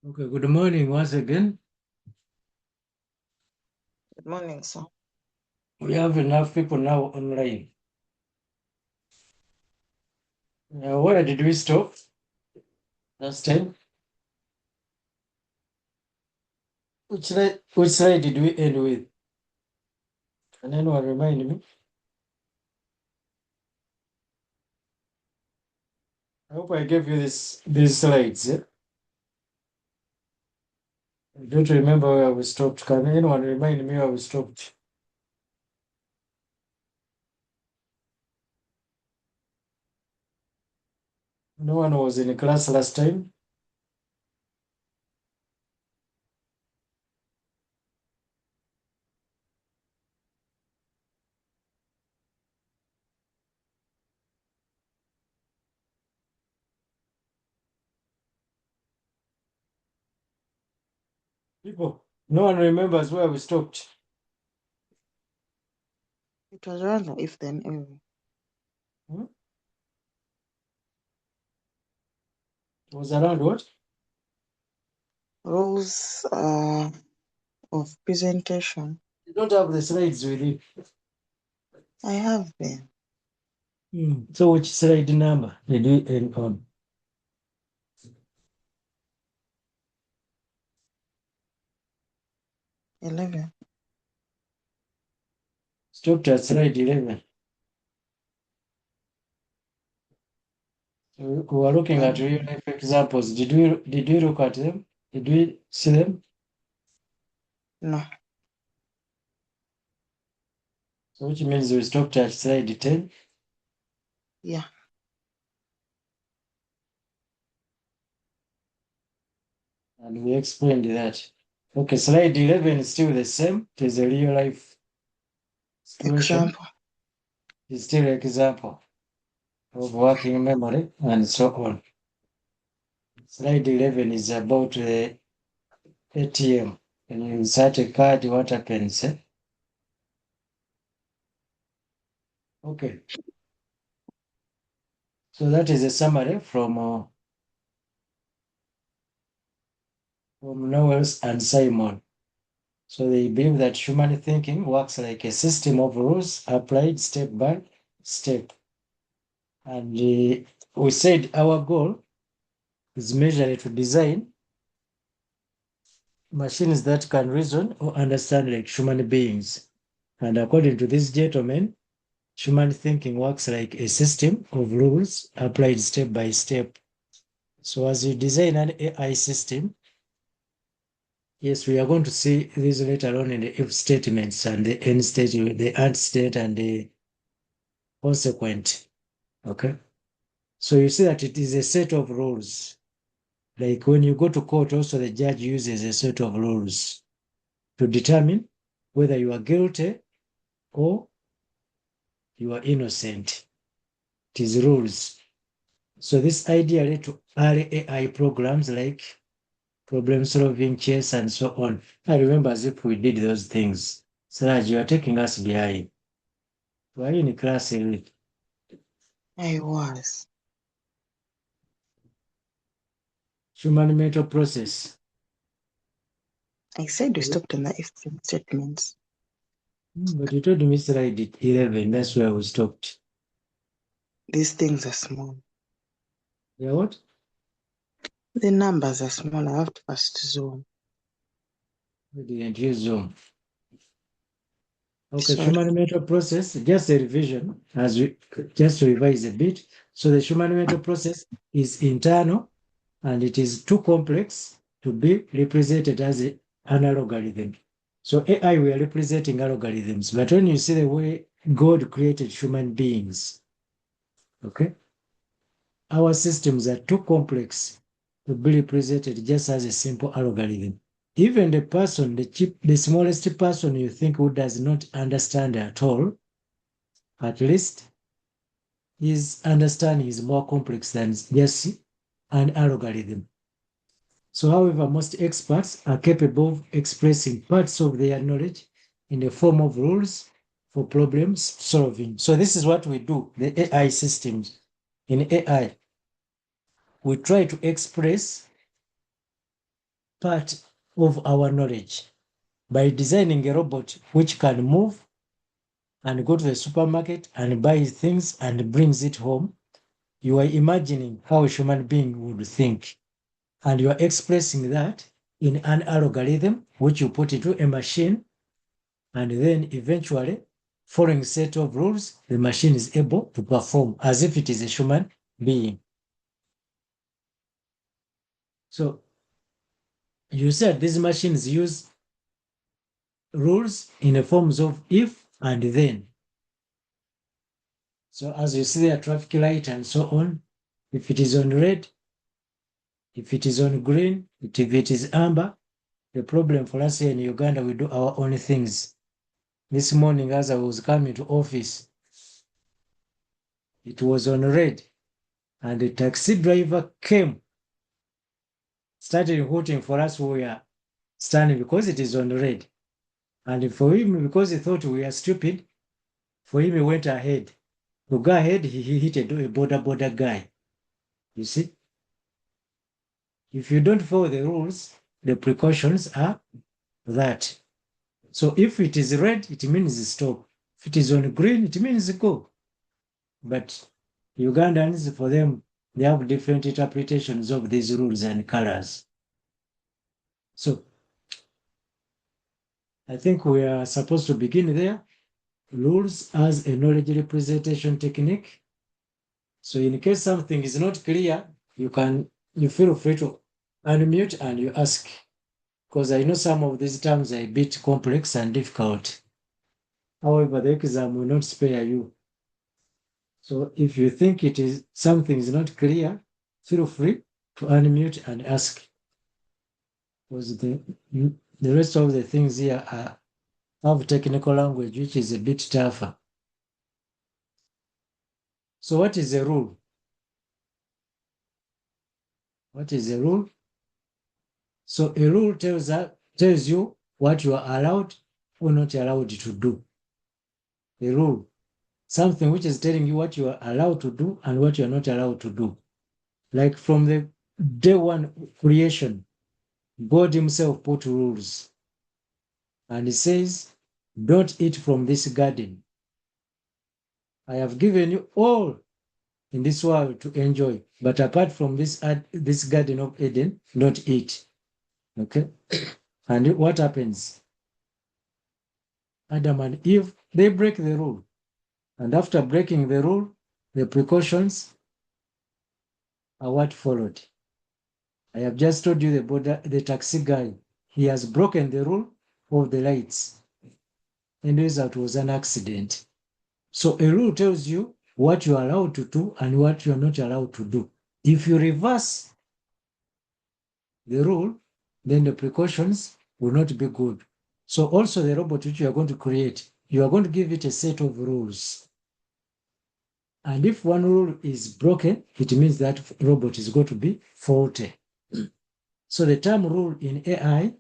Okay, good morning once again. Good morning, sir. We have enough people now online. Where did we stop last time? Which slide did we end with? Can anyone remind me? I hope I gave you these slides. Yeah? I don't remember where we stopped. Can anyone remind me where we stopped? No one was in class last time. People, no one remembers where we stopped. It was around the if then Hmm? It was around what? rules of presentation. You don't have the slides with you. I have them. So which slide number did we end on? 11. Stopped at slide 11. We were looking at real life examples. Did we look at them? Did we see them? No. So which means we stopped at slide 10 Yeah. and we explained that. Okay, slide 11 is still the same. It is a real life situation. Example. It's still an example of working memory and so on. Slide 11 is about the ATM. When you insert a card, what happens? Okay, so that is a summary from Knowles and Simon. So they believe that human thinking works like a system of rules applied step by step. And we said our goal is merely to design machines that can reason or understand like human beings. And according to this gentleman, human thinking works like a system of rules applied step by step. So as you design an AI system, yes, we are going to see this later on in the if statements and the end state, the and state and the consequent. Okay. So you see that it is a set of rules. Like when you go to court, also the judge uses a set of rules to determine whether you are guilty or you are innocent. It is rules. So this idea led to early AI programs like problem solving, chess, and so on. I remember as if we did those things. Siraj, you are taking us behind. Were you in class early? I was. Human mental process. I said we stopped on the if then statements. But you told me slide 11, that's where we stopped. These things are small. Yeah, what? The numbers are small. I have to first zoom. We didn't use Zoom. Okay, Sorry. human mental process, just a revision, as we just to revise a bit. So the human mental process is internal and it is too complex to be represented as an algorithm. So AI, we are representing algorithms, but when you see the way God created human beings, okay, our systems are too complex to be represented just as a simple algorithm. Even the smallest person you think who does not understand at all, at least his understanding is more complex than just an algorithm. So, however, most experts are capable of expressing parts of their knowledge in the form of rules for problem solving. So, this is what we do, the AI systems. In AI, we try to express part of our knowledge. By designing a robot which can move and go to the supermarket and buy things and brings it home, you are imagining how a human being would think. And you are expressing that in an algorithm which you put into a machine, and then eventually, following a set of rules, the machine is able to perform as if it is a human being. So you said these machines use rules in the forms of if and then. So as you see there, traffic light and so on, if it is on red, if it is on green, if it is amber, the problem for us here in Uganda, we do our own things. This morning as I was coming to office, it was on red, and the taxi driver came, started hooting for us who were standing because it is on red. And for him, because he thought we are stupid, for him, he went ahead. To go ahead, he hit a border guy. You see? If you don't follow the rules, the precautions are that. So if it is red, it means stop. If it is on green, it means go. But Ugandans, for them, they have different interpretations of these rules and colors. So I think we are supposed to begin there. Rules as a knowledge representation technique. So in case something is not clear, you feel free to unmute and you ask. Because I know some of these terms are a bit complex and difficult. However, the exam will not spare you. So if you think something is not clear, feel free to unmute and ask. Because the rest of the things here have technical language, which is a bit tougher. So what is a rule? What is a rule? So a rule tells you what you are allowed or not allowed to do. A rule, something which is telling you what you are allowed to do and what you are not allowed to do. Like from the day one creation, God himself put rules. And he says, don't eat from this garden. I have given you all in this world to enjoy, but apart from this garden of Eden, don't eat. Okay? And what happens? Adam and Eve, they break the rule. And after breaking the rule, the precautions are what followed. I have just told you the taxi guy. He has broken the rule of the lights. And the result was an accident. So a rule tells you what you are allowed to do and what you are not allowed to do. If you reverse the rule, then the precautions will not be good. So also the robot which you are going to create, you are going to give it a set of rules. And if one rule is broken, it means that robot is going to be faulty. So the term rule in AI,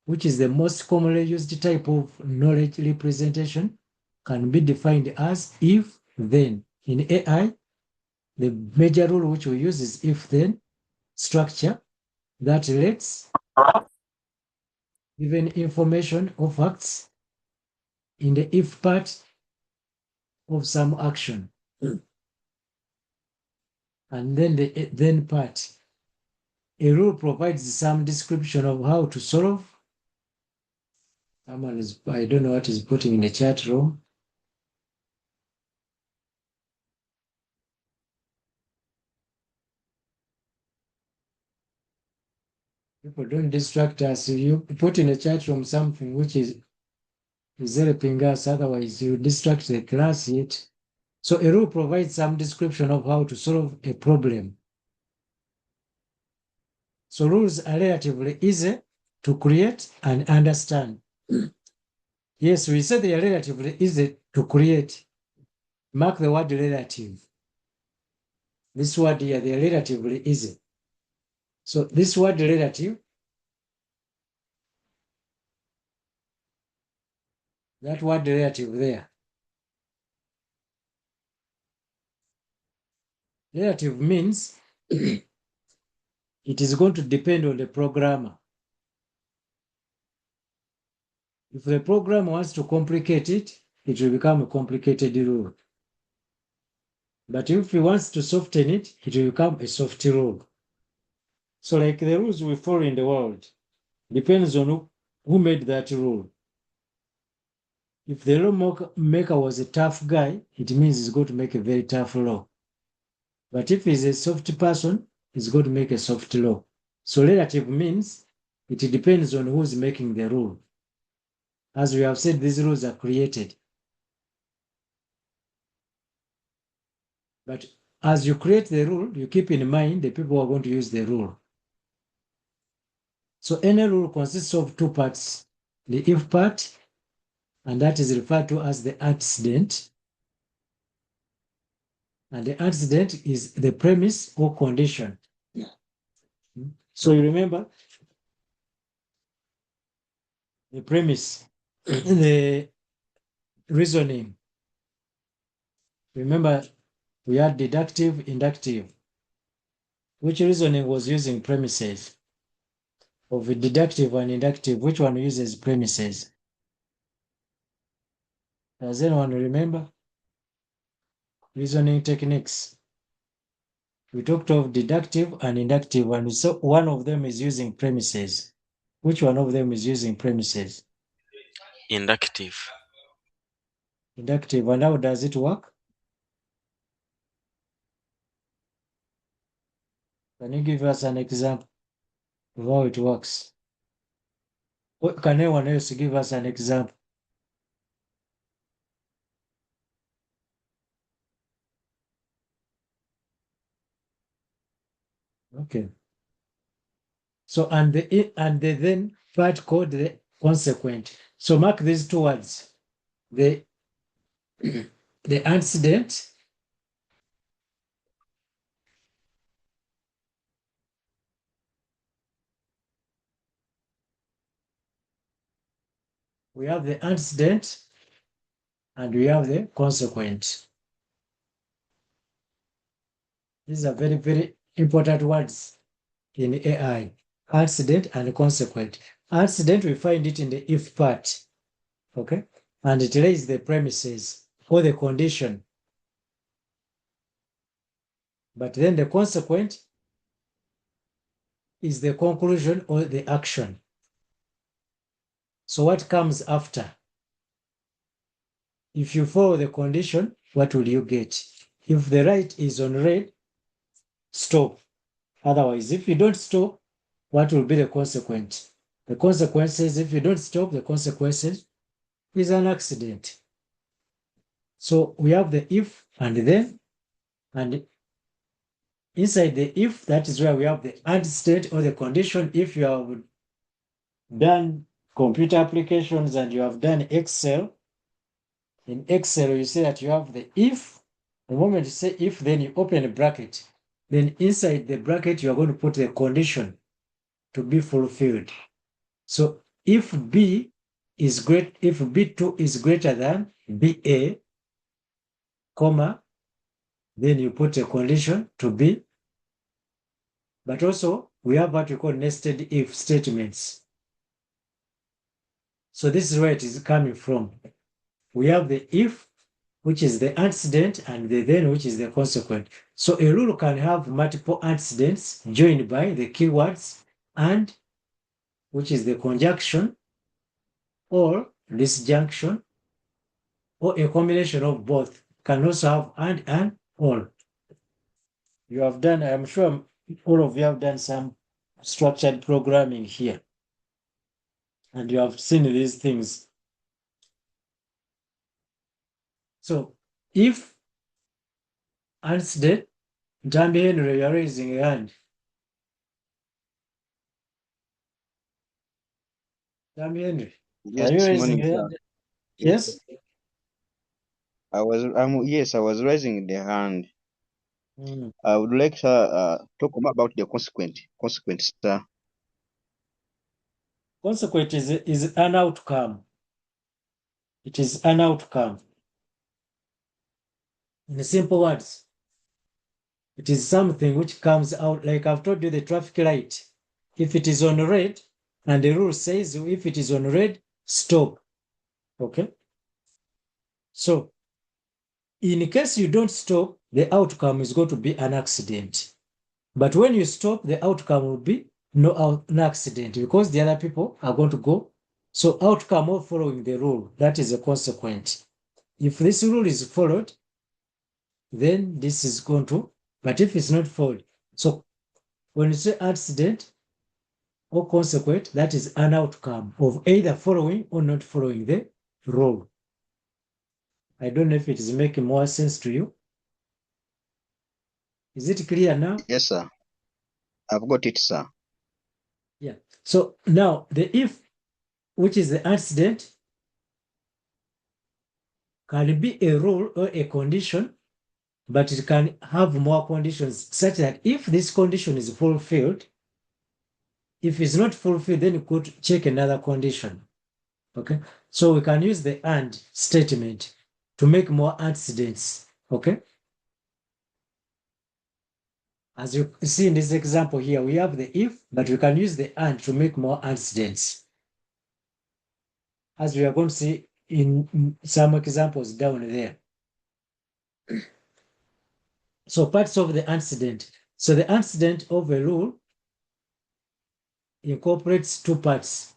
which is the most commonly used type of knowledge representation, can be defined as if then. In AI, the major rule which we use is if then structure that lets given information or facts in the if part of some action. And then the then part. A rule provides some description of how to solve. I don't know what is putting in the chat room. People don't distract us. You put in the chat room something which is helping us, otherwise you distract the class yet. So a rule provides some description of how to solve a problem. So rules are relatively easy to create and understand. Yes, we said they are relatively easy to create. Mark the word relative. This word here, they are relatively easy. So this word relative, that word relative there, relative means it is going to depend on the programmer. If the programmer wants to complicate it, it will become a complicated rule. But if he wants to soften it, it will become a soft rule. So like the rules we follow in the world depends on who made that rule. If the law maker was a tough guy, it means he's going to make a very tough law. But if he's a soft person, he's going to make a soft law. So relative means it depends on who's making the rule. As we have said, these rules are created. But as you create the rule, you keep in mind the people who are going to use the rule. So any rule consists of two parts, the if part, and that is referred to as the antecedent. And the antecedent is the premise or condition. So you remember the premise, the reasoning. Remember, we had deductive, inductive. Which reasoning was using premises? Of deductive and inductive, which one uses premises? Does anyone remember? Reasoning techniques. We talked of deductive and inductive, and so one of them is using premises. Which one of them is using premises? Inductive. Inductive. And how does it work? Can you give us an example of how it works? Can anyone else give us an example? Okay. So and the then part called the consequent. So mark these two words. The the antecedent we have the antecedent and we have the consequent. These are very, very important words in AI. Antecedent and consequent. Antecedent, we find it in the if part. Okay? And it lays the premises or the condition. But then the consequent is the conclusion or the action. So what comes after? If you follow the condition, what will you get? If the light is on red, stop. Otherwise, if you don't stop, what will be the consequence? The consequences, if you don't stop, the consequences is an accident. So we have the if and then, and inside the if, that is where we have the antecedent or the condition. If you have done computer applications and you have done Excel, in Excel you say that you have the if. The moment you say if, then you open a bracket. Then inside the bracket, you are going to put the condition to be fulfilled. So if B is great, if B2 is greater than BA, comma, then you put a condition to be. But also, we have what we call nested if statements. So this is where it is coming from. We have the if, which is the antecedent, and the then, which is the consequent. So a rule can have multiple antecedents joined by the keywords and, which is the conjunction, or disjunction, or a combination of both. Can also have and or. You have done, I'm sure all of you have done some structured programming here. And you have seen these things. So if antecedent, Jambi Henry, you're raising a hand. Jambi Henry, are you Yes, raising morning, a sir. hand? Yes? Yes, I was raising the hand. Mm. I would like to talk more about the consequent, sir. Consequent is an outcome. It is an outcome. In simple words, It is something which comes out, like I've told you the traffic light. If it is on red, and the rule says if it is on red, stop. Okay? So, in case you don't stop, the outcome is going to be an accident. But when you stop, the outcome will be an accident because the other people are going to go. So, outcome of following the rule, that is a consequence. If this rule is followed, then this is going to, but if it's not followed, so when you say accident or consequent, that is an outcome of either following or not following the rule. I don't know if it is making more sense to you. Is it clear now? Yes, sir. I've got it, sir. Yeah. So now the if, which is the accident, can be a rule or a condition, but it can have more conditions such that if this condition is fulfilled, if it's not fulfilled, then you could check another condition. Okay. So we can use the and statement to make more accidents. Okay. As you see in this example here, we have the if, but we can use the and to make more accidents. As we are going to see in some examples down there. So parts of the accident. So the accident of a rule incorporates two parts.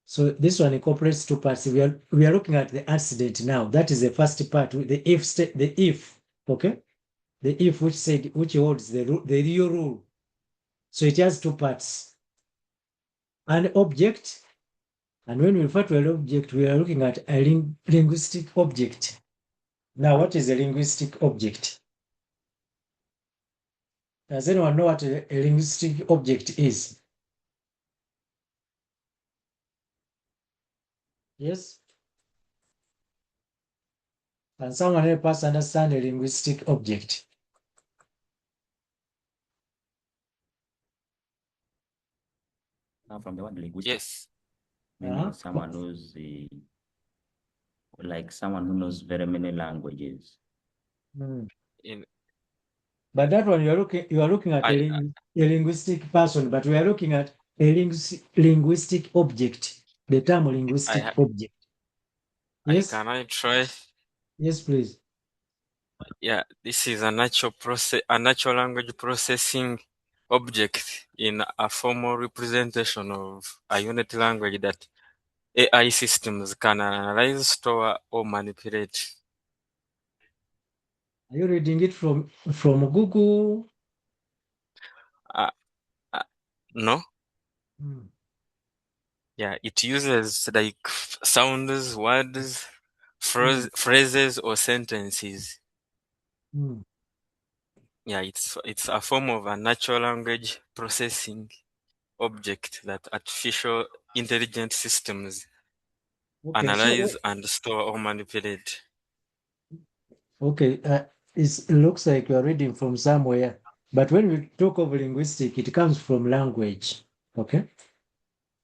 So this one incorporates two parts. We are looking at the accident now. That is the first part. The if. Okay. The if which holds the real rule. So it has two parts. An object, and when we refer to an object, we are looking at a linguistic object. Now, what is a linguistic object? Does anyone know what a linguistic object is? Yes? Can someone help us understand a linguistic object? Now, from the word linguistic, Yes. meaning someone who's like someone who knows very many languages. In But that one you are looking at a linguistic person, but we are looking at a linguistic object. The term linguistic object. Yes. Can I try? Yes, please. Yeah, this is a natural language processing object in a formal representation of a unit language that AI systems can analyze, store, or manipulate. Are you reading it from Google? No? Hmm. Yeah, it uses like sounds, words, phrases, or sentences. Hmm. Yeah, it's a form of a natural language processing object that artificial intelligent systems Okay, analyze so and store or manipulate. okay, it looks like you are reading from somewhere. But when we talk of linguistic, it comes from language. Okay,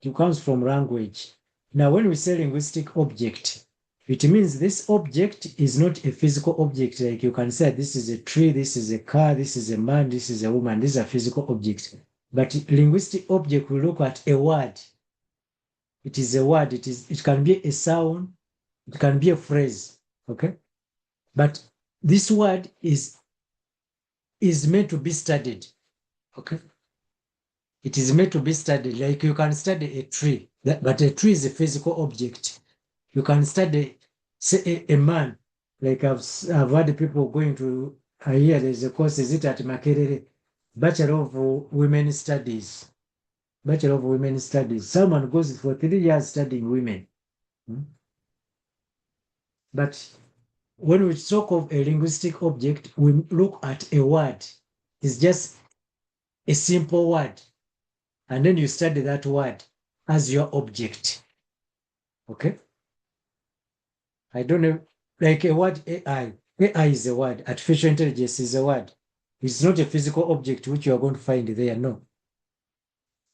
it comes from language. Now, when we say linguistic object, it means this object is not a physical object. Like you can say, this is a tree, this is a car, this is a man, this is a woman. These are physical objects. But linguistic object, we look at a word. It is a word. It can be a sound. It can be a phrase. Okay, but this word is meant to be studied. Okay, it is meant to be studied. Like you can study a tree, but a tree is a physical object. You can study, say, a man. Like I've heard people going to here. There's a course. Is it at Makerere? Bachelor of Women Studies. Bachelor of Women Studies. Someone goes for 3 years studying women. But when we talk of a linguistic object, we look at a word. It's just a simple word. And then you study that word as your object. Okay? I don't know, like a word AI. AI is a word. Artificial intelligence is a word. It's not a physical object which you are going to find there. No.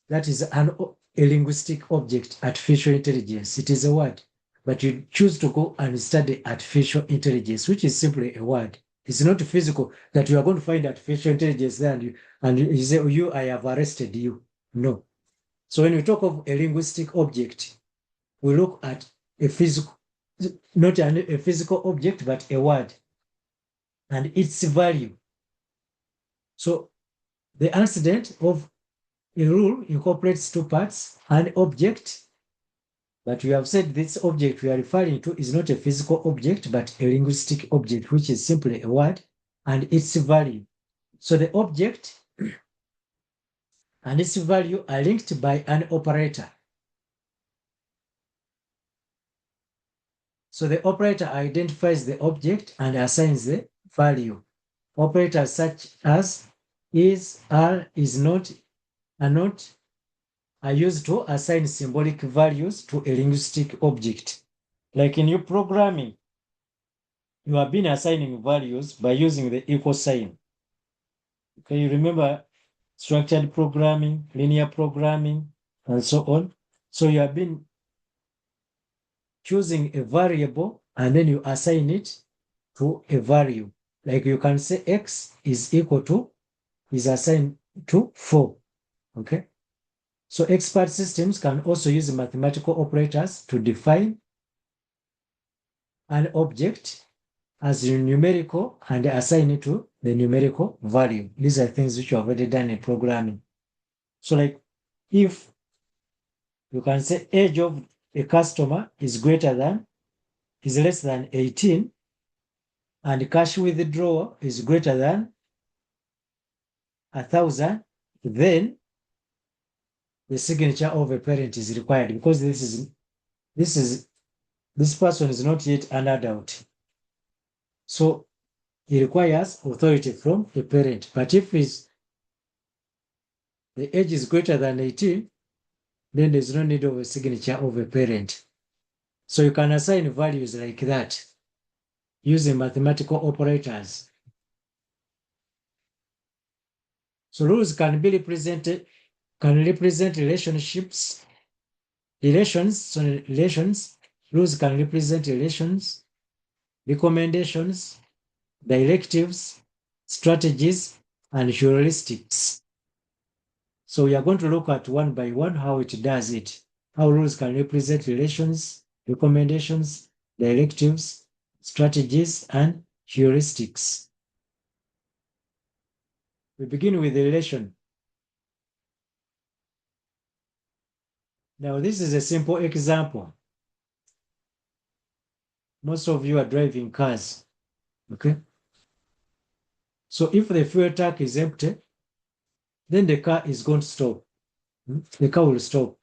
That is a linguistic object, artificial intelligence. It is a word. But you choose to go and study artificial intelligence, which is simply a word. It's not physical that you are going to find artificial intelligence there and you say, oh, I have arrested you. No. So when we talk of a linguistic object, we look at a physical, not a physical object, but a word and its value. So the antecedent of a rule incorporates two parts, an object, but we have said this object we are referring to is not a physical object, but a linguistic object, which is simply a word and its value. So the object and its value are linked by an operator. So the operator identifies the object and assigns the value. Operators such as is, are, is not, are used to assign symbolic values to a linguistic object. Like in your programming, you have been assigning values by using the equal sign. Okay, you remember structured programming, linear programming, and so on. So you have been choosing a variable and then you assign it to a value. Like you can say x is equal to, is assigned to 4. Okay. So expert systems can also use mathematical operators to define an object as numerical and assign it to the numerical value. These are things which you have already done in programming. So like if you can say age of a customer is less than 18 and cash withdrawal is greater than 1,000, then the signature of a parent is required because this person is not yet an adult. So it requires authority from a parent. But if the age is greater than 18, then there's no need of a signature of a parent. So you can assign values like that using mathematical operators. So rules can represent relationships. Rules can represent relations, recommendations, directives, strategies, and heuristics. So we are going to look at one by one how it does it. How rules can represent relations, recommendations, directives, strategies, and heuristics. We begin with the relation. Now, this is a simple example. Most of you are driving cars, okay? So if the fuel tank is empty, then the car is going to stop. The car will stop.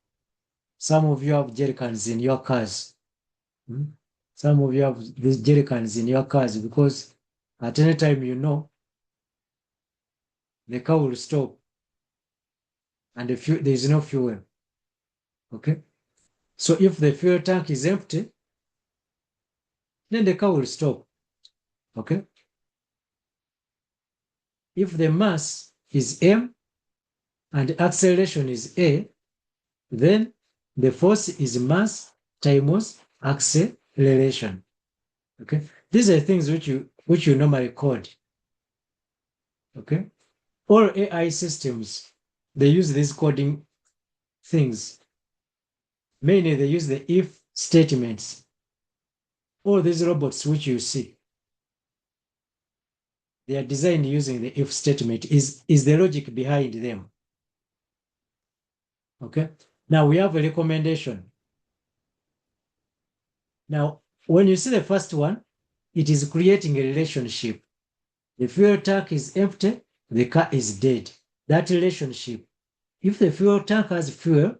Some of you have jerry cans in your cars. Some of you have these jerry cans in your cars because at any time you know the car will stop and there is no fuel. Okay? So if the fuel tank is empty, then the car will stop. Okay? If the mass is m and acceleration is a, then the force is mass times acceleration. Okay? These are things which you normally code. Okay? All AI systems, they use these coding things. Mainly they use the if statements. All these robots which you see, they are designed using the if statement, is the logic behind them. Okay? Now we have a recommendation. Now, when you see the first one, it is creating a relationship. The fuel tank is empty, the car is dead. That relationship. If the fuel tank has fuel,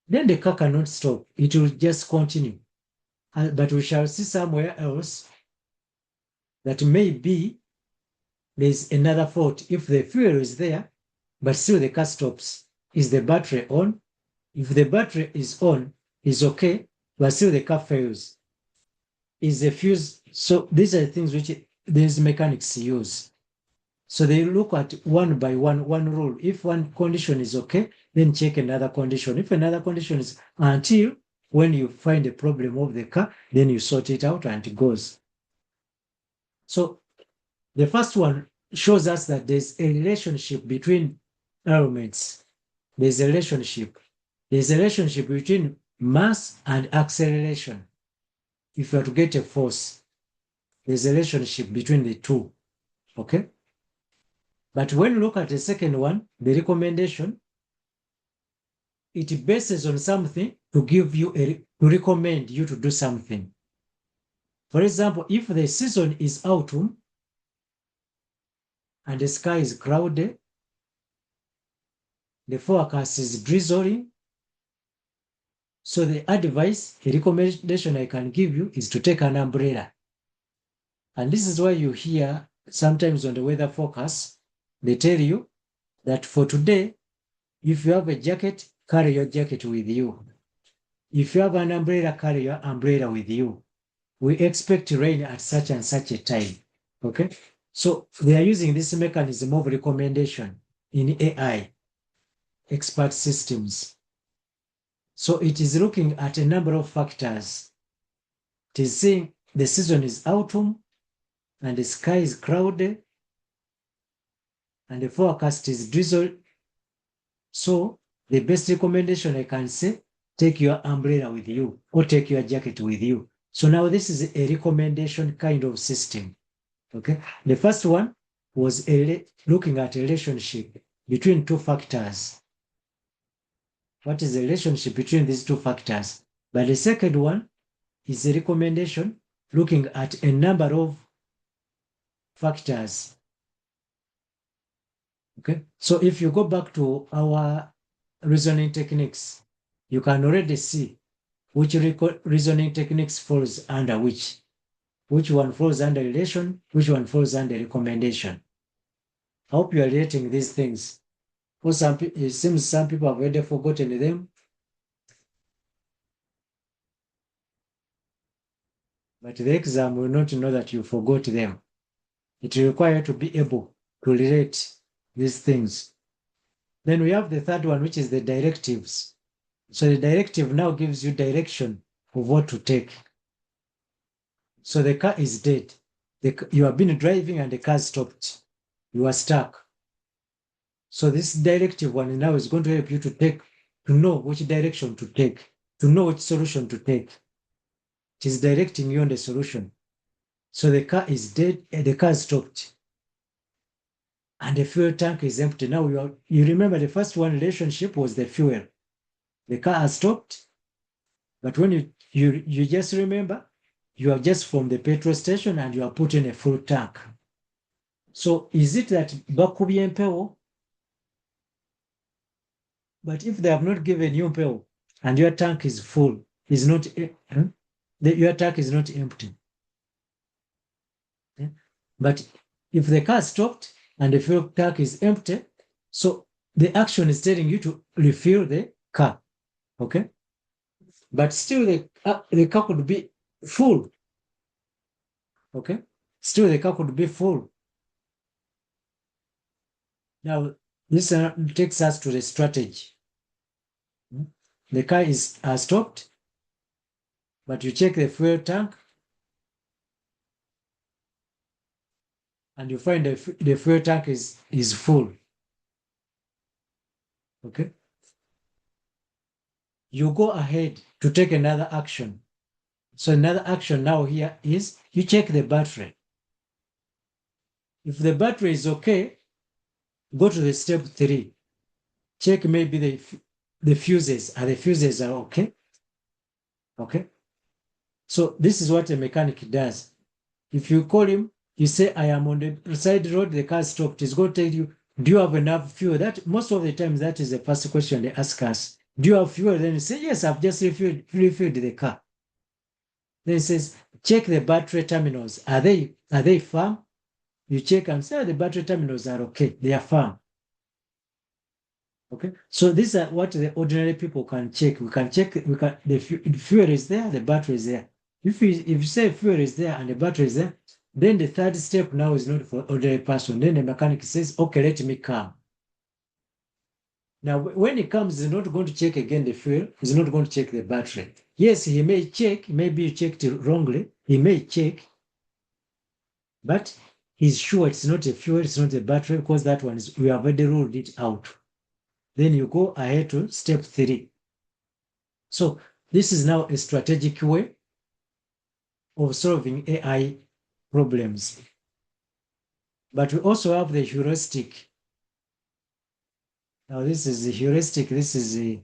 then the car cannot stop. It will just continue. But we shall see somewhere else that maybe there's another fault. If the fuel is there, but still the car stops, is the battery on? If the battery is on, it's okay, but still the car fails. Is the fuse? So these are things which these mechanics use. So they look at one by one rule. If one condition is okay, then check another condition. If another condition is until when you find a problem of the car, then you sort it out and it goes. So The first one shows us that there's a relationship between elements. There's a relationship. There's a relationship between mass and acceleration. If you are to get a force, there's a relationship between the two. Okay? But when you look at the second one, the recommendation, it bases on something to give you to recommend you to do something. For example, if the season is autumn and the sky is cloudy, the forecast is drizzling, so the advice, the recommendation I can give you is to take an umbrella. And this is why you hear sometimes on the weather forecast, they tell you that for today, if you have a jacket, carry your jacket with you. If you have an umbrella, carry your umbrella with you. We expect rain at such and such a time. Okay? So they are using this mechanism of recommendation in AI, expert systems. So it is looking at a number of factors. It is saying the season is autumn and the sky is cloudy and the forecast is drizzle. So the best recommendation I can say, take your umbrella with you or take your jacket with you. So now this is a recommendation kind of system. Okay. The first one was looking at a relationship between two factors. What is the relationship between these two factors? But the second one is a recommendation looking at a number of factors. Okay. So if you go back to our reasoning techniques, you can already see which reasoning techniques falls under which one falls under relation, which one falls under recommendation. I hope you are relating these things. For some people, it seems some people have already forgotten them. But the exam will not know that you forgot them. It will require you to be able to relate these things. Then we have the third one, which is the directives. So the directive now gives you direction of what to take. So the car is dead. You have been driving and the car stopped. You are stuck. So this directive one now is going to help you to know which direction to take, to know which solution to take. It is directing you on the solution. So the car is dead and the car stopped. And the fuel tank is empty. Now you remember the first one relationship was the fuel. The car has stopped. But when you just remember, you are just from the petrol station and you are putting a full tank. So is it that bakubye mpewo? But if they have not given you mpewo and your tank is full, your tank is not empty. But if the car stopped and the fuel tank is empty, so the action is telling you to refill the car. Okay? But still the car could be full. Okay? Still the car could be full. Now, this takes us to the strategy. The car is stopped, but you check the fuel tank and you find the fuel tank is full. Okay? You go ahead to take another action. So another action now here is you check the battery. If the battery is okay, go to the step 3. Check maybe the fuses. The fuses are okay? Okay? So this is what a mechanic does. If you call him, you say, I am on the side road, the car stopped. He's going to tell you, do you have enough fuel? That most of the time, that is the first question they ask us. Do you have fuel? Then you say, yes, I've just refilled the car. Then he says, check the battery terminals. Are they firm? You check and say, the battery terminals are okay. They are firm. Okay. So these are what the ordinary people can check. The fuel is there, the battery is there. If you say fuel is there and the battery is there, then the third step now is not for ordinary person. Then the mechanic says, okay, let me come. Now, when he comes, he's not going to check again the fuel. He's not going to check the battery. Yes, he may check. Maybe you checked it wrongly. He may check. But is sure it's not a fuel, it's not a battery, because that one is, we have already ruled it out. Then you go ahead to step 3. So this is now a strategic way of solving AI problems. But we also have the heuristic. Now this is the heuristic, this is a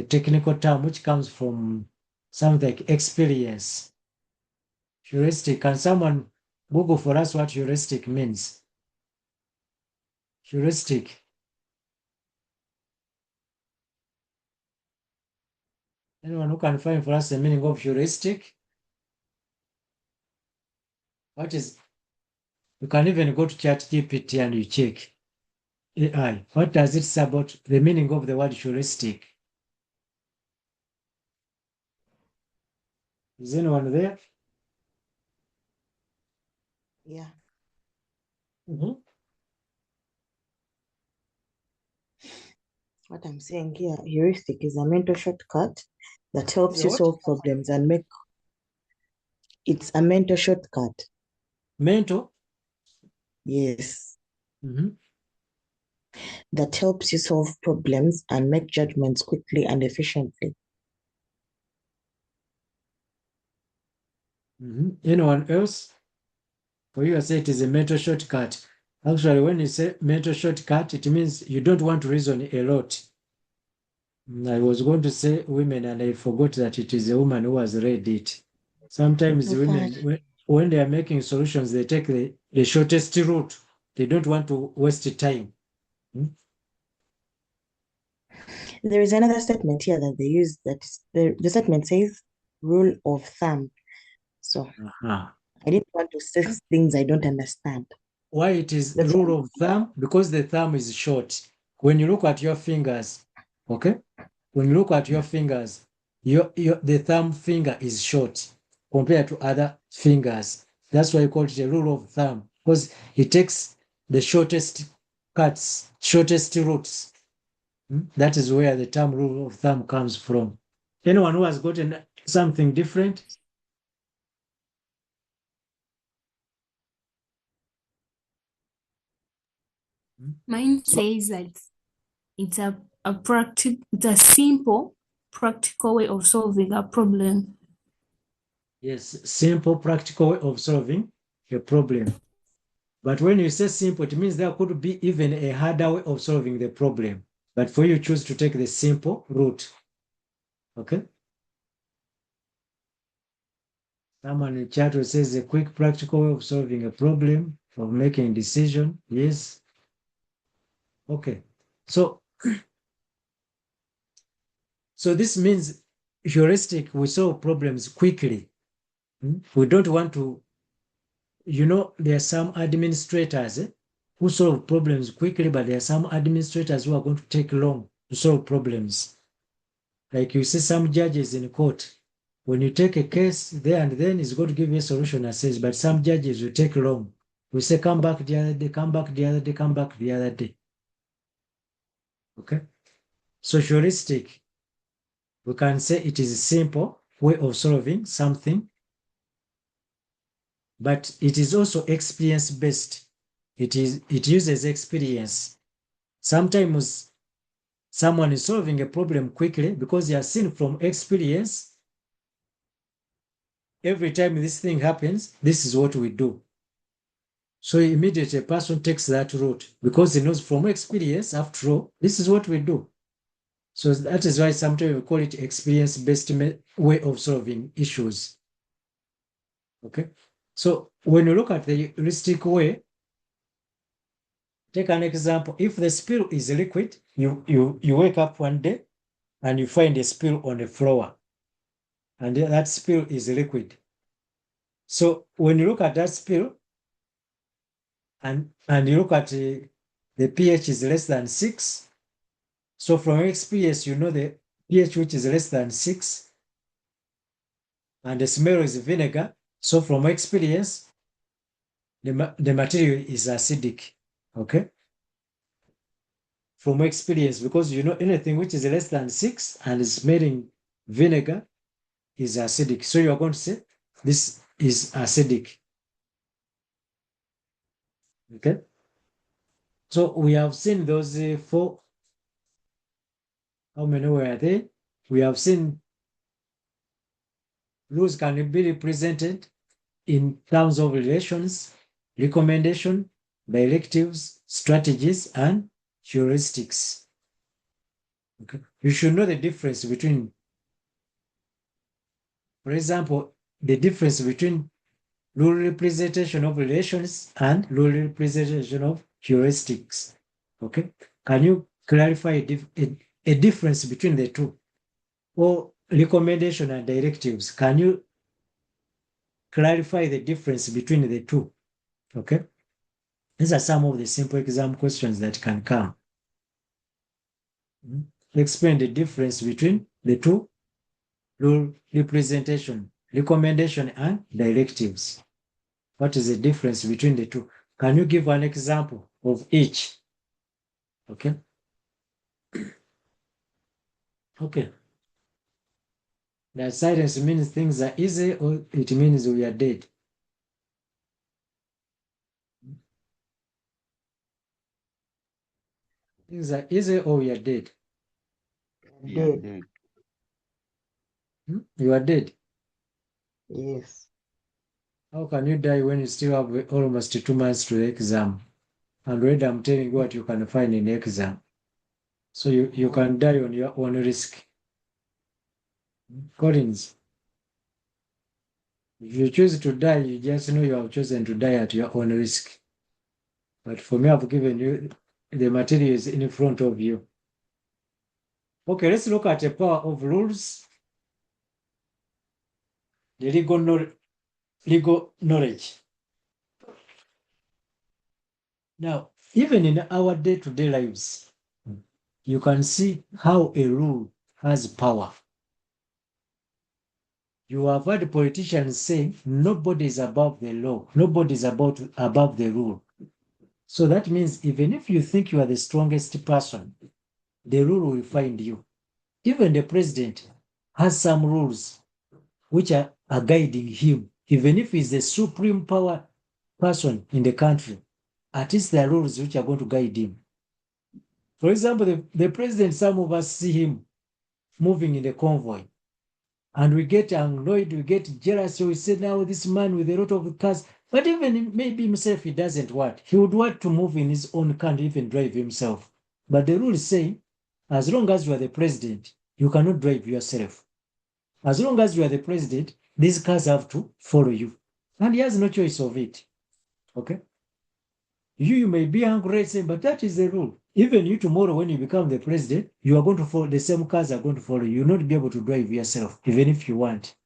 technical term which comes from something like experience. Heuristic, can someone Google for us what heuristic means? Heuristic. Anyone who can find for us the meaning of heuristic? What is, you can even go to ChatGPT and you check AI. What does it say about the meaning of the word heuristic? Is anyone there? Yeah. Mhm. What I'm saying here, heuristic is a mental shortcut that helps Is you what? solve problems and make it's a mental shortcut. Mental. Yes. Mhm. That helps you solve problems and make judgments quickly and efficiently. Mhm. Anyone else? For you, I say it is a mental shortcut. Actually, when you say mental shortcut, it means you don't want to reason a lot. I was going to say women, and I forgot that it is a woman who has read it. Sometimes No women, fine. when they are making solutions, they take the shortest route. They don't want to waste time. There is another statement here that they use that the statement says rule of thumb. So Uh-huh. I didn't want to say things I don't understand. Why it is That's why. rule of thumb? Because the thumb is short. When you look at your fingers, okay? When you look at your fingers, the thumb finger is short compared to other fingers. That's why you call it a rule of thumb, because it takes the shortest cuts, shortest routes. That is where the term rule of thumb comes from. Anyone who has gotten something different? Mine says that it's it's a simple, practical way of solving a problem. Yes, simple, practical way of solving a problem. But when you say simple, it means there could be even a harder way of solving the problem. But for you, choose to take the simple route. Okay? Someone in chat will says a quick, practical way of solving a problem, of making a decision. Yes. Okay. So this means heuristic, we solve problems quickly. We don't want to, there are some administrators who solve problems quickly, but there are some administrators who are going to take long to solve problems. Like you see some judges in court, when you take a case there and then it's going to give you a solution and says, but some judges will take long. We say, come back the other day, come back the other day, come back the other day. Okay? So heuristic, we can say it is a simple way of solving something, but it is also experience-based. It uses experience. Sometimes someone is solving a problem quickly because they have seen from experience, every time this thing happens, this is what we do. So immediately a person takes that route because he knows from experience, after all, this is what we do. So that is why sometimes we call it experience-based way of solving issues. Okay. So when you look at the heuristic way, take an example. If the spill is liquid, you wake up one day and you find a spill on the floor, and that spill is liquid. So when you look at that spill and you look at the pH is less than 6, so from experience, you know the pH which is less than 6, and the smell is vinegar. So from experience, the material is acidic. Okay? From experience, because you know anything which is less than 6 and is smelling vinegar is acidic. So you're going to say this is acidic. Okay. So we have seen those four. How many were there? We have seen rules can be represented in terms of relations, recommendation, directives, strategies, and heuristics. Okay. You should know the difference between, for example, the difference between rule representation of relations and rule representation of heuristics. Okay. Can you clarify a difference between the two? Or recommendation and directives. Can you clarify the difference between the two? Okay. These are some of the simple exam questions that can come. Explain the difference between the two: rule representation, recommendation, and directives. What is the difference between the two? Can you give an example of each? Okay. Okay. That silence means things are easy, or it means we are dead. Things are easy, or we are dead. Yeah, Dead. dead. You are dead. Yes. How can you die when you still have almost 2 months to the exam? And already I'm telling you what you can find in the exam. So you can die on your own risk. Collins, if you choose to die, you just know you have chosen to die at your own risk. But for me, I've given you the materials in front of you. Okay, let's look at the power of rules, the legal knowledge. Now, even in our day-to-day lives, you can see how a rule has power. You have heard politicians saying nobody is above the law, nobody is above the rule. So that means even if you think you are the strongest person, the rule will find you. Even the president has some rules which are guiding him. Even if he's the supreme power person in the country, at least there are rules which are going to guide him. For example, the president, some of us see him moving in the convoy, and we get annoyed, we get jealous. We say, now this man with a lot of cars, but even maybe himself, he doesn't want. He would want to move in his own car and even drive himself. But the rule is saying, as long as you are the president, you cannot drive yourself. As long as you are the president, these cars have to follow you. And he has no choice of it. Okay? You may be angry, saying, but that is the rule. Even you tomorrow, when you become the president, you are going to follow, the same cars are going to follow you. You'll not be able to drive yourself, even if you want,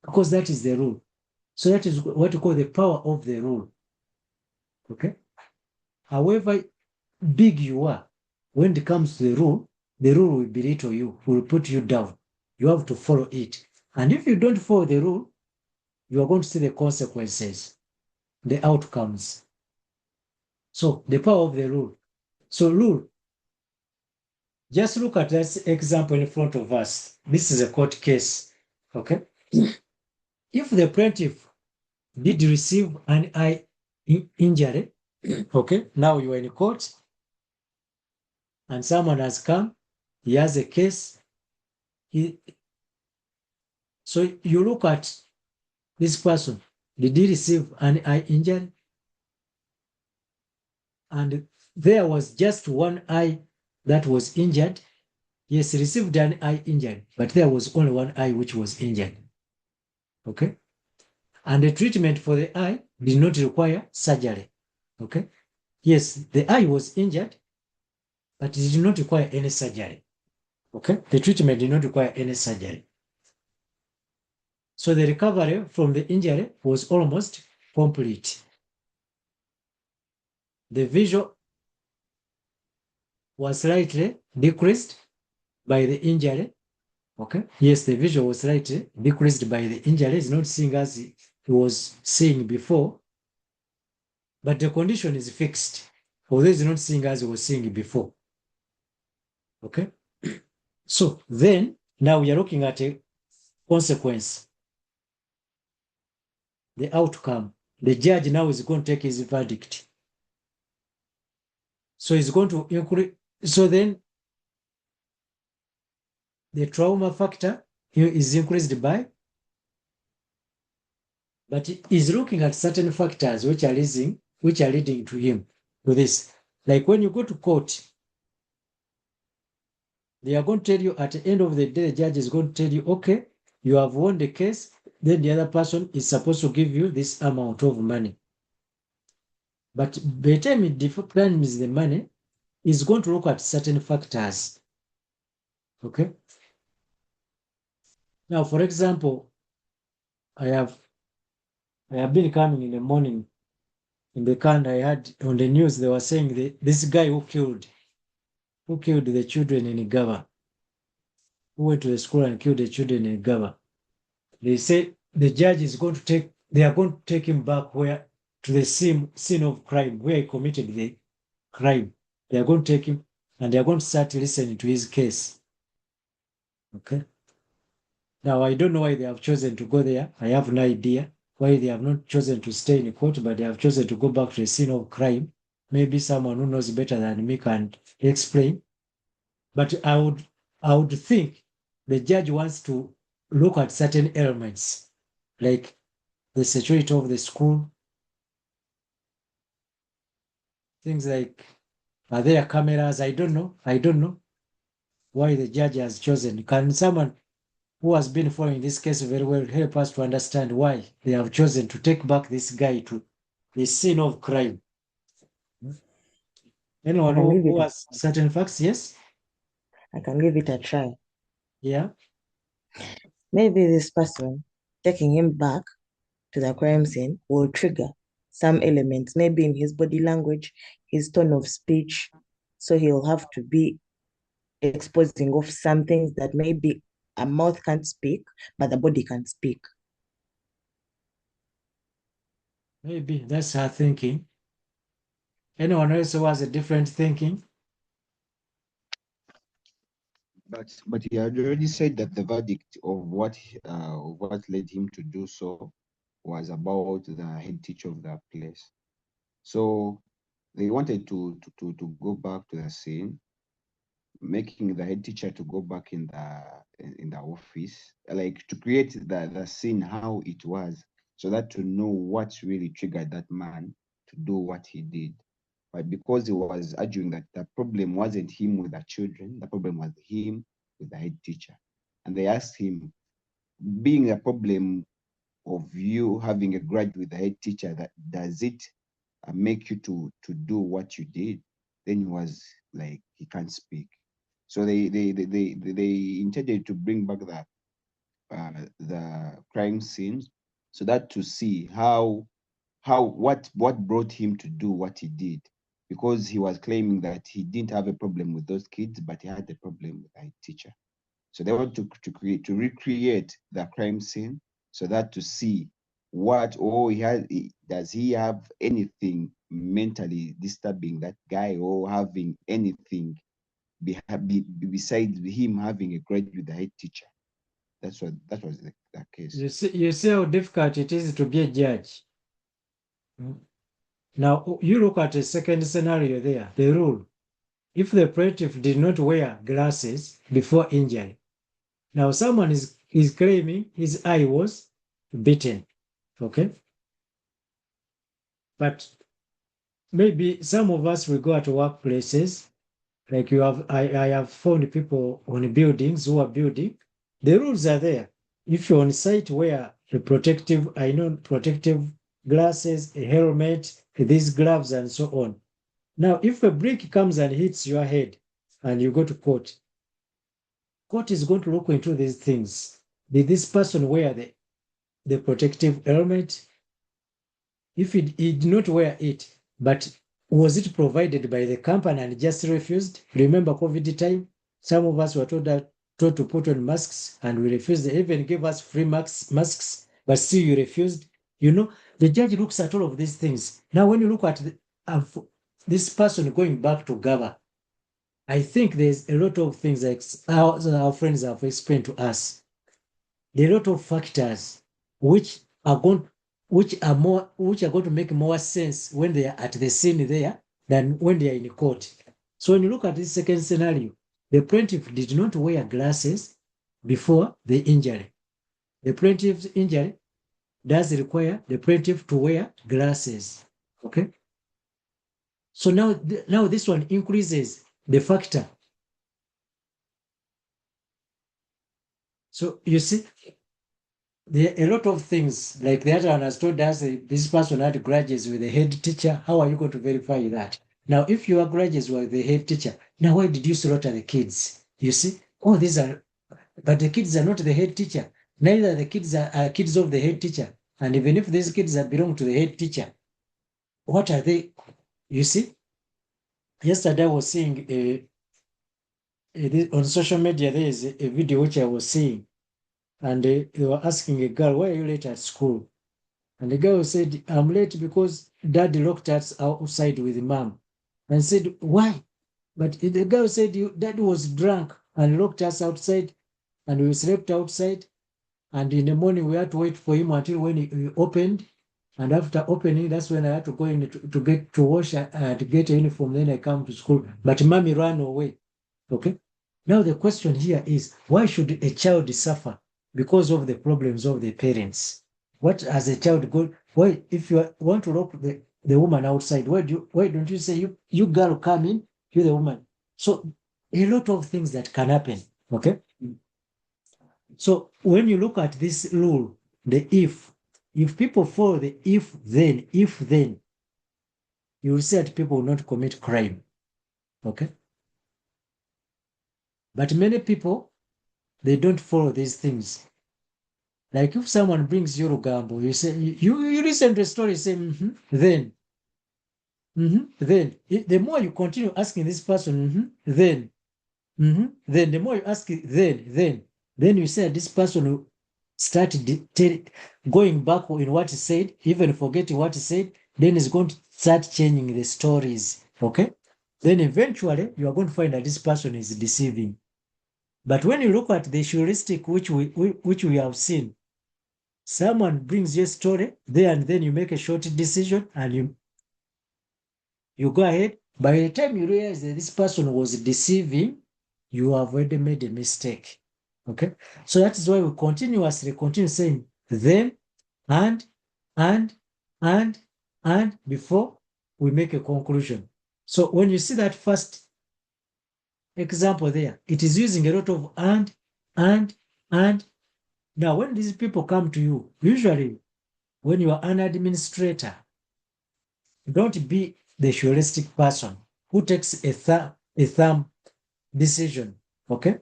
because that is the rule. So that is what you call the power of the rule. Okay? However big you are, when it comes to the rule will belittle you, will put you down. You have to follow it. And if you don't follow the rule, you are going to see the consequences, the outcomes. So the power of the rule. So rule, just look at this example in front of us. This is a court case. Okay? If the plaintiff did receive an eye injury, okay, now you are in court and someone has come, he has a case. So you look at this person. Did he receive an eye injury? And there was just one eye that was injured. Yes, he received an eye injury, but there was only one eye which was injured. Okay? And the treatment for the eye did not require surgery. Okay? Yes, the eye was injured, but it did not require any surgery. Okay? The treatment did not require any surgery. So the recovery from the injury was almost complete. The vision was slightly decreased by the injury. Okay? Yes, the vision was slightly decreased by the injury. He's not seeing as he was seeing before, but the condition is fixed. Although he's not seeing as he was seeing before. Okay? So then, now we are looking at a consequence, the outcome. The judge now is going to take his verdict. So it's going to increase. So then the trauma factor is increased by, but he's looking at certain factors which are leading to him to this. Like when you go to court, they are going to tell you at the end of the day, the judge is going to tell you, okay, you have won the case, then the other person is supposed to give you this amount of money. But by the time it declines the money, he's going to look at certain factors. Okay. Now, for example, I have been coming in the morning in the car, I heard on the news they were saying this guy who killed the children in Gaba, who went to the school and killed the children in Gaba. They say the judge is going to they are going to take him back to the scene of crime where he committed the crime. They are going to take him and they are going to start listening to his case. Okay. Now, I don't know why they have chosen to go there. I have no idea why they have not chosen to stay in court, but they have chosen to go back to the scene of crime. Maybe someone who knows better than me can explain. But I would think the judge wants to look at certain elements, like the security of the school, things like, are there cameras? I don't know. I don't know why the judge has chosen. Can someone who has been following this case very well help us to understand why they have chosen to take back this guy to the scene of crime? Anyone who has certain facts? Yes? I can give it a try. Yeah. Maybe this person taking him back to the crime scene will trigger some elements, maybe in his body language, his tone of speech. So he'll have to be exposing of some things that maybe a mouth can't speak, but the body can speak. Maybe that's her thinking. Anyone else who has a different thinking? But he had already said that the verdict of what led him to do so was about the head teacher of that place. So they wanted to go back to the scene, making the head teacher to go back in the office, like to create the scene how it was, so that to know what really triggered that man to do what he did. But because he was arguing that the problem wasn't him with the children, the problem was him with the head teacher. And they asked him, being a problem of you having a grudge with the head teacher, that does it make you to do what you did? Then he was like, he can't speak. So they intended to bring back the crime scene, so that to see what brought him to do what he did, because he was claiming that he didn't have a problem with those kids, but he had a problem with the teacher. So they want to recreate the crime scene, so that to see does he have anything mentally disturbing that guy, or having anything besides him having a grudge with the head teacher. That was the case. You see how difficult it is to be a judge. Now, you look at the second scenario there, the rule. If the plaintiff did not wear glasses before injury, now someone is claiming his eye was beaten, okay? But maybe some of us will go to workplaces, like I have found people on buildings who are building. The rules are there. If you're on site, wear protective glasses, a helmet, these gloves, and so on. Now, if a brick comes and hits your head and you go to court is going to look into these things. Did this person wear the protective helmet? If he did not wear it, but was it provided by the company and just refused? Remember COVID time? Some of us were told to put on masks and we refused. They even gave us free masks, but still you refused. You know, the judge looks at all of these things. Now, when you look at this person going back to Gaba, I think there's a lot of things like our friends have explained to us. There are a lot of factors which are going to make more sense when they are at the scene there than when they are in court. So when you look at this second scenario, the plaintiff did not wear glasses before the injury. The plaintiff's injury does require the plaintiff to wear glasses. Okay. So now this one increases the factor. So you see, there are a lot of things like the other one has told us this person had grudges with the head teacher. How are you going to verify that? Now, if you are grudges with the head teacher, now why did you slaughter the kids? You see, oh, these are, but the kids are not the head teacher. Neither the kids are kids of the head teacher. And even if these kids belong to the head teacher, what are they? You see, yesterday I was seeing on social media, there is a video which I was seeing, and they were asking a girl, why are you late at school? And the girl said, I'm late because dad locked us outside with mom. And said, why? But the girl said, dad was drunk and locked us outside, and we slept outside. And in the morning, we had to wait for him until when he opened. And after opening, that's when I had to go in to get to wash to get a uniform. Then I come to school. But mommy ran away. Okay. Now the question here is, why should a child suffer because of the problems of the parents? What has a child got? Why, if you want to lock the woman outside, why don't you say you girl come in, you the woman? So a lot of things that can happen. Okay. So when you look at this rule, the if people follow the if then, you will see that people will not commit crime. Okay. But many people, they don't follow these things. Like if someone brings you Rugambo, you say you listen to the story, say then, then. The more you continue asking this person, then, then the more you ask it, then you say this person will start going back in what he said, even forgetting what he said. Then he's going to start changing the stories. Okay, then eventually you are going to find that this person is deceiving. But when you look at the heuristic which we have seen, someone brings you a story there and then you make a short decision and you go ahead. By the time you realize that this person was deceiving, you have already made a mistake. Okay, so that is why we continuously continue saying then and and and before we make a conclusion. So when you see that first example there, it is using a lot of and. Now, when these people come to you, usually when you are an administrator, don't be the heuristic person who takes a thumb decision, okay?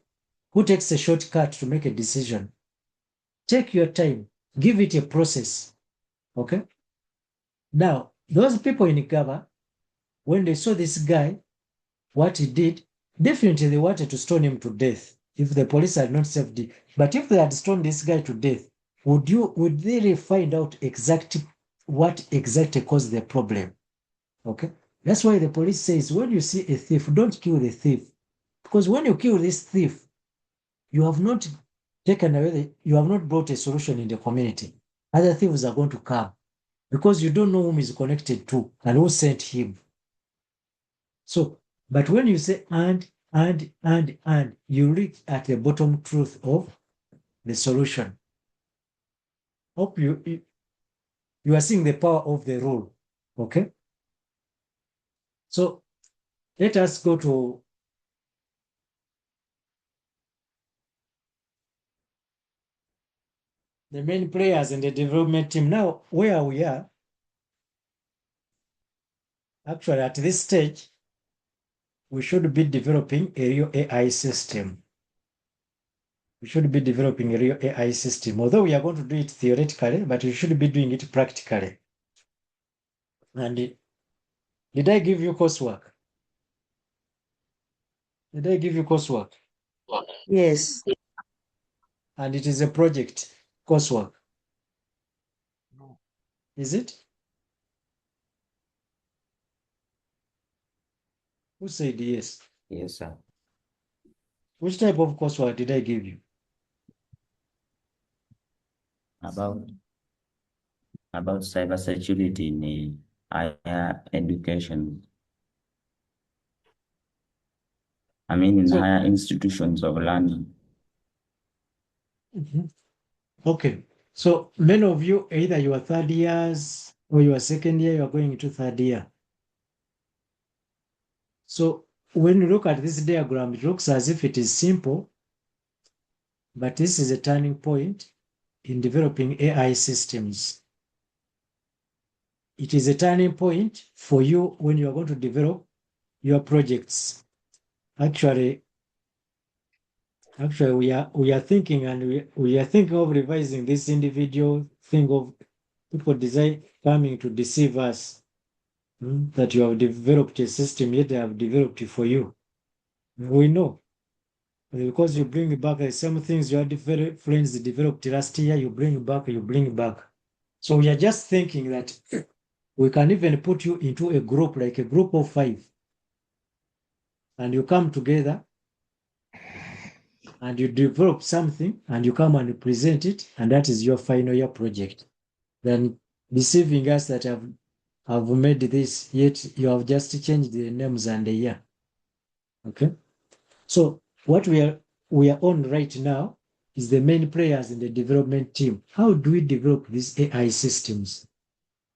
Who takes a shortcut to make a decision. Take your time, give it a process, okay? Now, those people in Gaba, when they saw this guy, what he did, definitely they wanted to stone him to death if the police had not saved him. But if they had stoned this guy to death, would they really find out what exactly caused the problem? Okay. That's why the police says when you see a thief, don't kill the thief. Because when you kill this thief, you have not you have not brought a solution in the community. Other thieves are going to come because you don't know whom is connected to and who sent him. So, but when you say and, you reach at the bottom truth of the solution. Hope you are seeing the power of the rule. Okay. So let us go to the main players in the development team. Now, where we are, actually at this stage, we should be developing a real AI system. We should be developing a real AI system. Although we are going to do it theoretically, but we should be doing it practically. And did I give you coursework? Did I give you coursework? Yes. And it is a project coursework. Is it? Who said yes? Yes, sir. Which type of coursework did I give you? About cybersecurity in higher education. I mean, in So- higher institutions of learning. Mhm. Okay. So many of you, either you are third years or you are second year, you are going into third year. So when you look at this diagram, it looks as if it is simple, but this is a turning point in developing AI systems. It is a turning point for you when you are going to develop your projects. Actually, we are thinking, and we are thinking of revising this individual thing of people design coming to deceive us, that you have developed a system, yet they have developed it for you. We know, because you bring back the same things your friends developed last year, you bring back. So we are just thinking that we can even put you into a group, like a group of 5, and you come together and you develop something and you come and present it, and that is your final year project. Then deceiving us that have made this, yet you have just changed the names and the year. Okay. So what we are on right now is the main players in the development team. How do we develop these AI systems?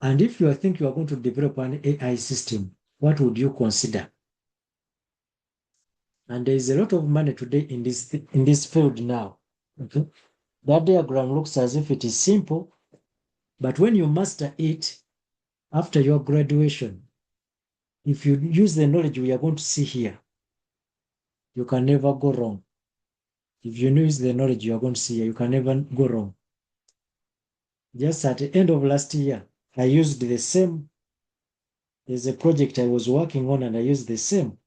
And if you think you are going to develop an AI system, what would you consider? And there is a lot of money today in this field now. Okay. That diagram looks as if it is simple, but when you master it after your graduation, if you use the knowledge we are going to see here, you can never go wrong. If you use the knowledge you are going to see here, you can never go wrong. Just at the end of last year, I used the same. There's a project I was working on, and I used the same.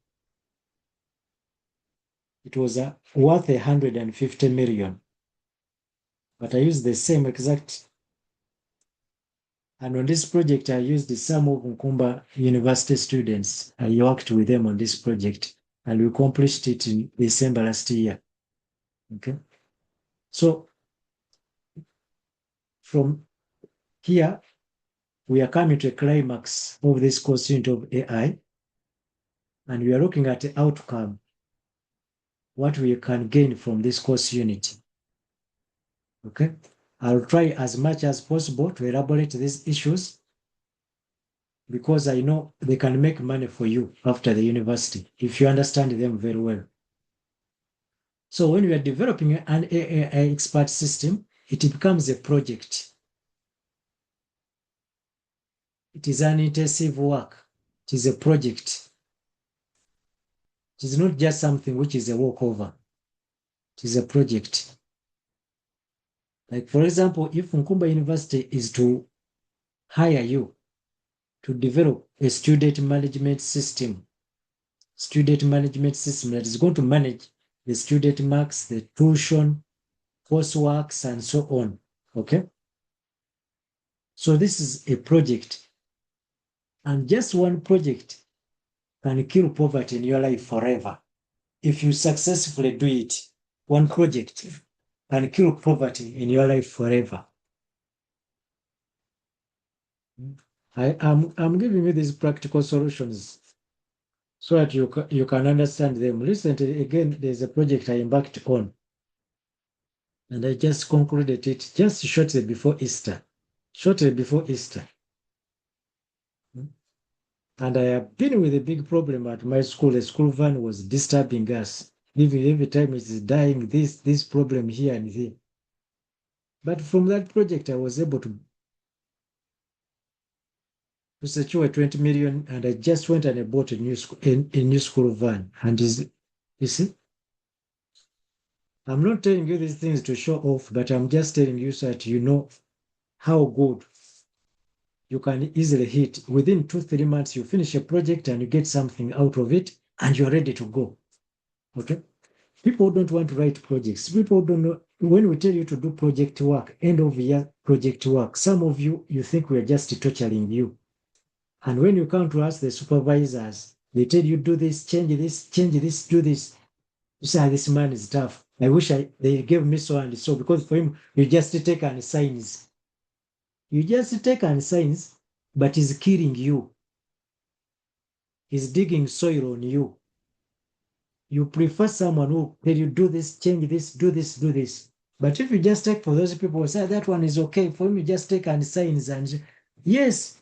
It was worth 150 million, but I used the same exact. And on this project, I used some of Nkumba University students. I worked with them on this project, and we accomplished it in December last year. Okay. So from here, we are coming to a climax of this course unit of AI, and we are looking at the outcome, what we can gain from this course unit. Okay. I'll try as much as possible to elaborate these issues, because I know they can make money for you after the university if you understand them very well. So when we are developing an AI expert system, it becomes a project. It is an intensive work. It is a project. It is not just something which is a walkover. It is a project. Like, for example, if Nkumba University is to hire you to develop a student management system that is going to manage the student marks, the tuition, courseworks, and so on. Okay. So this is a project, and just one project can kill poverty in your life forever. If you successfully do it, one project can kill poverty in your life forever. I'm giving you these practical solutions so that you can understand them. Recently, again, there's a project I embarked on, and I just concluded it just shortly before Easter. And I have been with a big problem at my school. The school van was disturbing us. Even every time it's dying, this problem here and there. But from that project, I was able to secure 20 million, and I just went and I bought a new school van. And you see, I'm not telling you these things to show off, but I'm just telling you so that you know how good you can easily hit. Within 2-3 months, you finish a project and you get something out of it, and you're ready to go. Okay. People don't want to write projects. People don't know. When we tell you to do project work, end of year project work, some of you think we are just torturing you. And when you come to us, the supervisors, they tell you do this, change this, do this. You say, this man is tough. I wish they gave me so and so, because for him, you just take and signs. You just take and signs, but he's killing you. He's digging soil on you. You prefer someone who tell you do this, change this, do this, do this. But if you just take for those people who say that one is okay for him, you just take and signs and yes,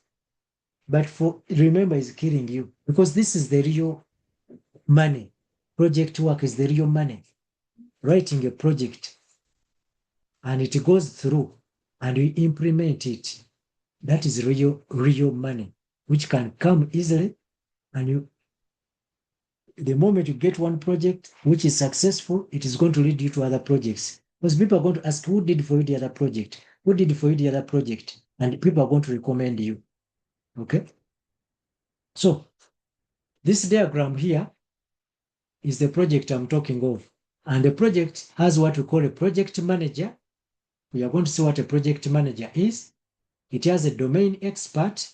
but for remember is killing you because this is the real money. Project work is the real money. Writing a project and it goes through and we implement it. That is real money, which can come easily. And the moment you get one project which is successful, it is going to lead you to other projects. Because people are going to ask, who did for you the other project? Who did for you the other project? And people are going to recommend you. Okay. So this diagram here is the project I'm talking of. And the project has what we call a project manager. We are going to see what a project manager is. It has a domain expert.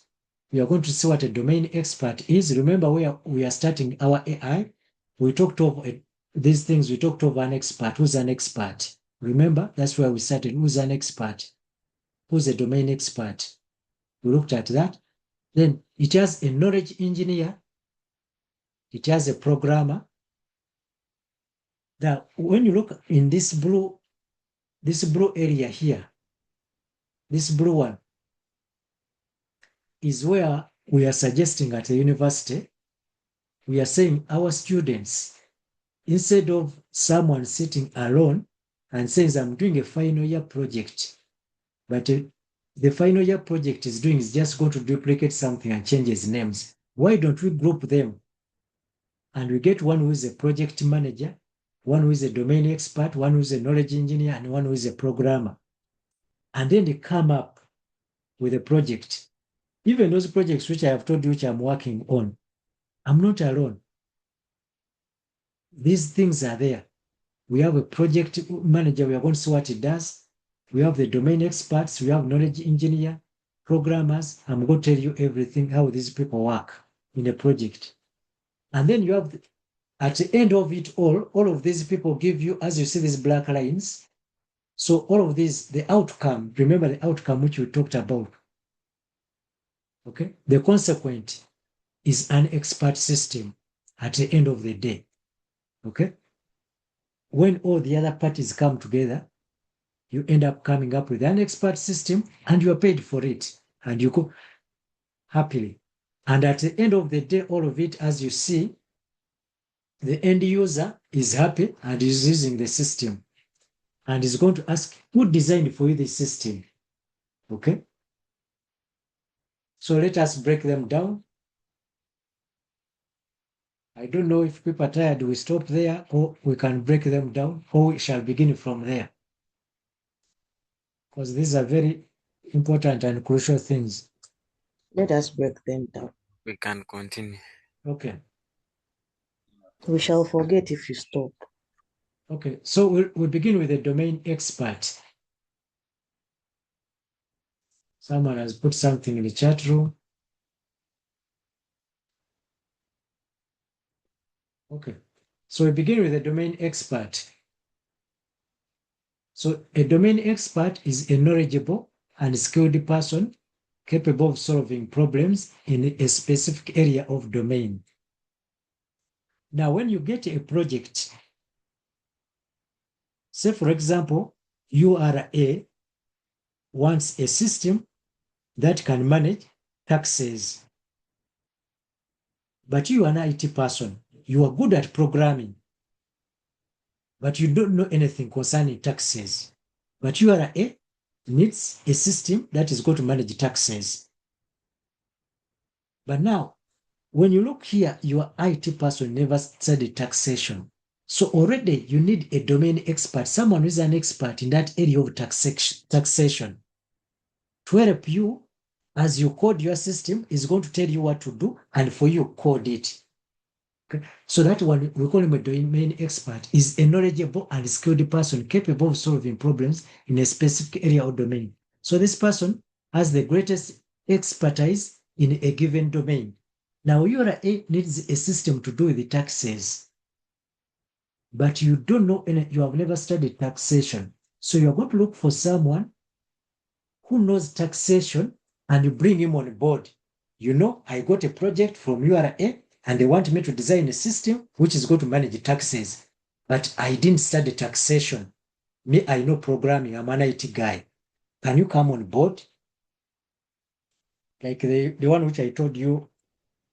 We are going to see what a domain expert is. Remember, we are starting our AI. We talked of these things. We talked of an expert. Who's an expert? Remember, that's where we started. Who's an expert? Who's a domain expert? We looked at that. Then it has a knowledge engineer. It has a programmer. Now, when you look in this blue area here, this blue one is where we are suggesting at the university, we are saying our students, instead of someone sitting alone and says, I'm doing a final year project, but the final year project is just going to duplicate something and change its names. Why don't we group them? And we get one who is a project manager, one who is a domain expert, one who is a knowledge engineer, and one who is a programmer. And then they come up with a project. Even those projects which I have told you which I'm working on, I'm not alone. These things are there. We have a project manager. We are going to see what he does. We have the domain experts. We have knowledge engineer, programmers. I'm going to tell you everything, how these people work in a project. And then you have, at the end of it all of these people give you, as you see these black lines. So all of these, the outcome, remember the outcome which we talked about. Okay. The consequent is an expert system at the end of the day. Okay. When all the other parties come together, you end up coming up with an expert system and you are paid for it and you go happily. And at the end of the day, all of it, as you see, the end user is happy and is using the system and is going to ask, who designed for you the system? Okay. So let us break them down. I don't know if people are tired, we stop there or we can break them down or we shall begin from there. Because these are very important and crucial things. Let us break them down. We can continue. Okay. We shall forget if you stop. Okay, so we'll begin with the domain expert. Someone has put something in the chat room. Okay, so we begin with the domain expert. So a domain expert is a knowledgeable and skilled person capable of solving problems in a specific area of domain. Now, when you get a project, say for example, URA wants a system that can manage taxes. But you are an IT person, you are good at programming, but you don't know anything concerning taxes. But URA needs a system that is going to manage taxes. But now, when you look here, your IT person never studied taxation. So already you need a domain expert, someone who is an expert in that area of taxation to help you as you code your system is going to tell you what to do and for you code it. Okay. So that one, we call him a domain expert, is a knowledgeable and skilled person capable of solving problems in a specific area or domain. So this person has the greatest expertise in a given domain. Now, URA needs a system to do with the taxes, but you don't know, you have never studied taxation. So you're going to look for someone who knows taxation and you bring him on board. You know, I got a project from URA and they want me to design a system which is going to manage taxes. But I didn't study taxation. Me, I know programming. I'm an IT guy. Can you come on board? Like the one which I told you,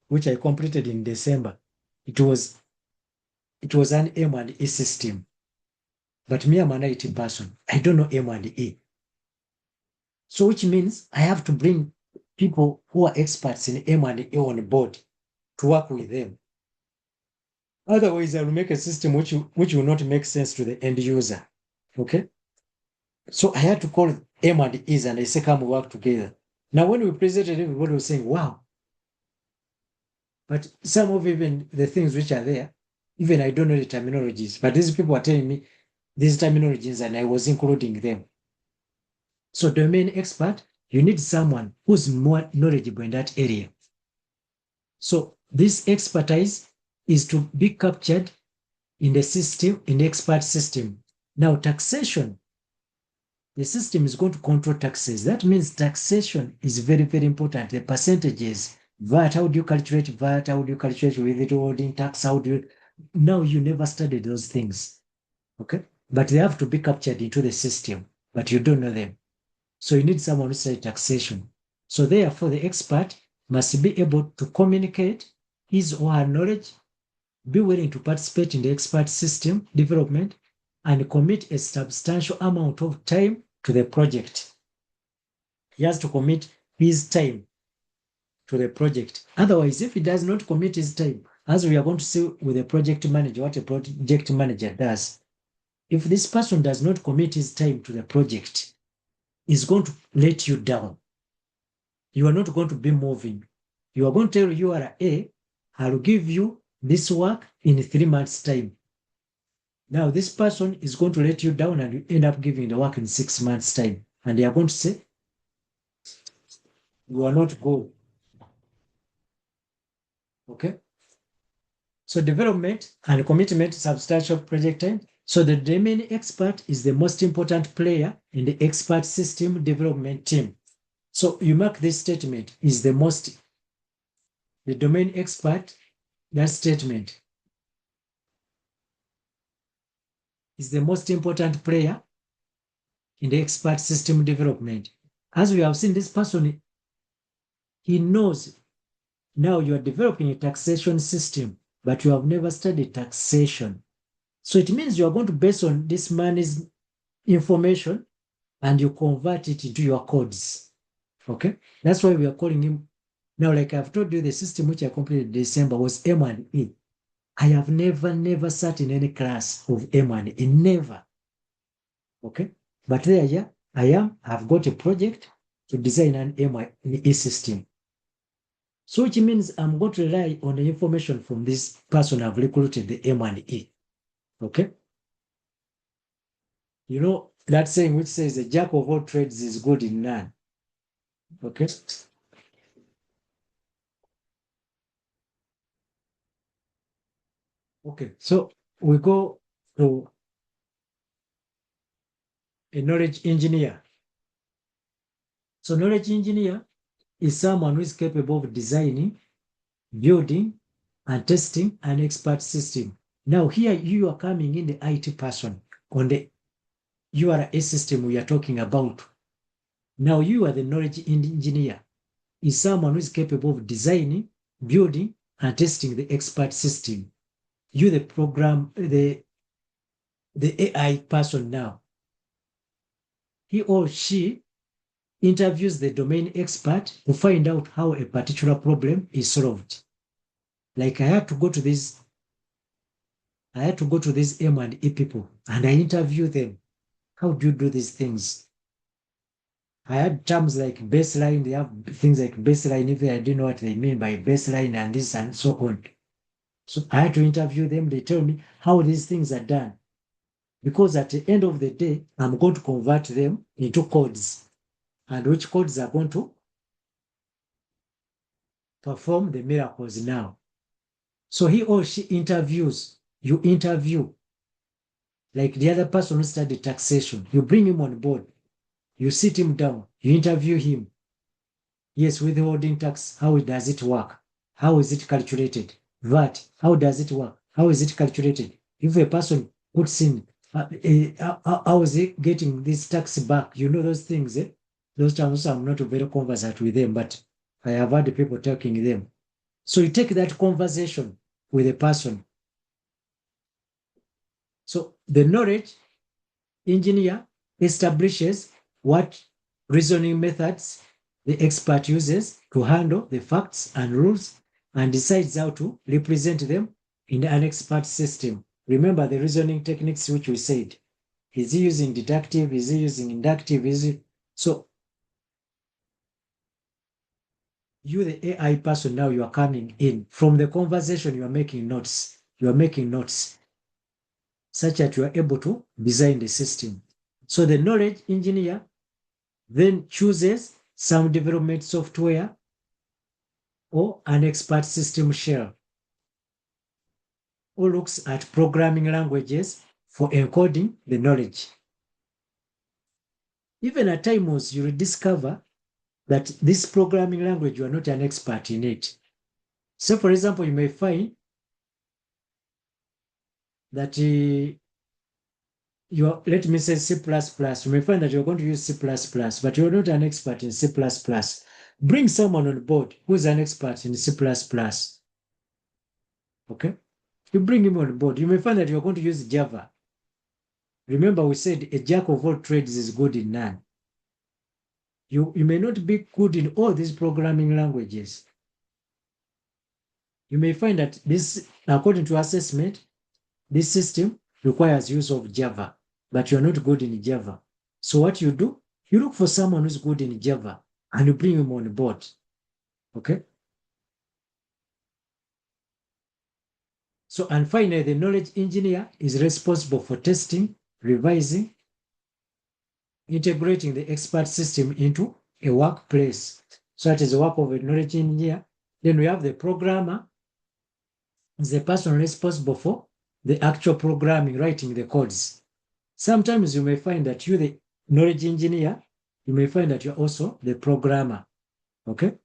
which I completed in December. It was an M&E system. But me, I'm an IT person. I don't know M&E. So which means I have to bring people who are experts in M&E on board to work with them. Otherwise, I will make a system which will not make sense to the end user. Okay? So I had to call M&Es and I say, come work together. Now, when we presented, everybody was saying, wow. But some of even the things which are there, even I don't know the terminologies, but these people are telling me these terminologies and I was including them. So domain expert, you need someone who's more knowledgeable in that area. So this expertise is to be captured in the system, in the expert system. Now taxation, the system is going to control taxes. That means taxation is very, very important. The percentages, VAT, how do you calculate VAT? How do you calculate withholding tax? How do you, now you never studied those things, okay? But they have to be captured into the system, but you don't know them. So you need someone who studies taxation. So therefore, the expert must be able to communicate his or her knowledge, be willing to participate in the expert system development, and commit a substantial amount of time to the project. He has to commit his time to the project. Otherwise, if he does not commit his time, as we are going to see with a project manager, what a project manager does, if this person does not commit his time to the project, he's going to let you down. You are not going to be moving. You are going to tell URA, I'll give you this work in 3 months' time. Now, this person is going to let you down and you end up giving the work in 6 months' time. And they are going to say, you are not good. Okay? So development and commitment, substantial project time. So the domain expert is the most important player in the expert system development team. So you mark this statement is the domain expert, that statement is the most important player in the expert system development. As we have seen, this person, he knows now you are developing a taxation system, but you have never studied taxation. So it means you are going to base on this man's information and you convert it into your codes. Okay? That's why we are calling him. Now, like I've told you, the system which I completed in December was M&E. I have never sat in any class of M&E, never. Okay? But there, yeah, I've got a project to design an M&E system. So which means I'm going to rely on the information from this person I've recruited, the M&E. Okay? You know, that saying which says a jack of all trades is good in none. Okay? Okay, so we go to a knowledge engineer. So knowledge engineer is someone who is capable of designing, building, and testing an expert system. Now here you are coming in the IT person on the URA system we are talking about. Now you are the knowledge engineer, is someone who is capable of designing, building, and testing the expert system. You the program, the AI person now. He or she interviews the domain expert to find out how a particular problem is solved. Like I had to go to these M&E people and I interview them. How do you do these things? I had terms like baseline. They have things like baseline. Even I didn't know what they mean by baseline and this and so on. So I had to interview them. They tell me how these things are done. Because at the end of the day, I'm going to convert them into codes. And which codes are going to perform the miracles now. So he or she interviews. You interview. Like the other person who studied taxation. You bring him on board. You sit him down. You interview him. Yes, withholding tax, how does it work? How is it calculated? VAT, how does it work? How is it calculated? If a person puts in, how is he getting this tax back? You know those things, eh? Those terms, I'm not very conversant with them, but I have heard people talking them. So you take that conversation with a person. So the knowledge engineer establishes what reasoning methods the expert uses to handle the facts and rules and decides how to represent them in an expert system. Remember the reasoning techniques which we said. Is he using deductive? Is he using inductive? So you, the AI person, now you are coming in. From the conversation, you are making notes. You are making notes such that you are able to design the system. So the knowledge engineer then chooses some development software or an expert system shell, or looks at programming languages for encoding the knowledge. Even at times, you will discover that this programming language, you are not an expert in it. So, for example, you may find that let me say C++, you may find that you're going to use C++, but you're not an expert in C++. Bring someone on board who's an expert in C++. Okay? You bring him on board. You may find that you're going to use Java. Remember, we said a jack of all trades is good in none. You may not be good in all these programming languages. You may find that this, according to assessment, this system requires use of Java, but you're not good in Java. So what you do, you look for someone who's good in Java and you bring him on board. Okay? So, and finally, the knowledge engineer is responsible for testing, revising, integrating the expert system into a workplace. So that is the work of a knowledge engineer. Then we have the programmer, is the person responsible for the actual programming, writing the codes. Sometimes you may find that you're the knowledge engineer, you may find that you're also the programmer. Okay?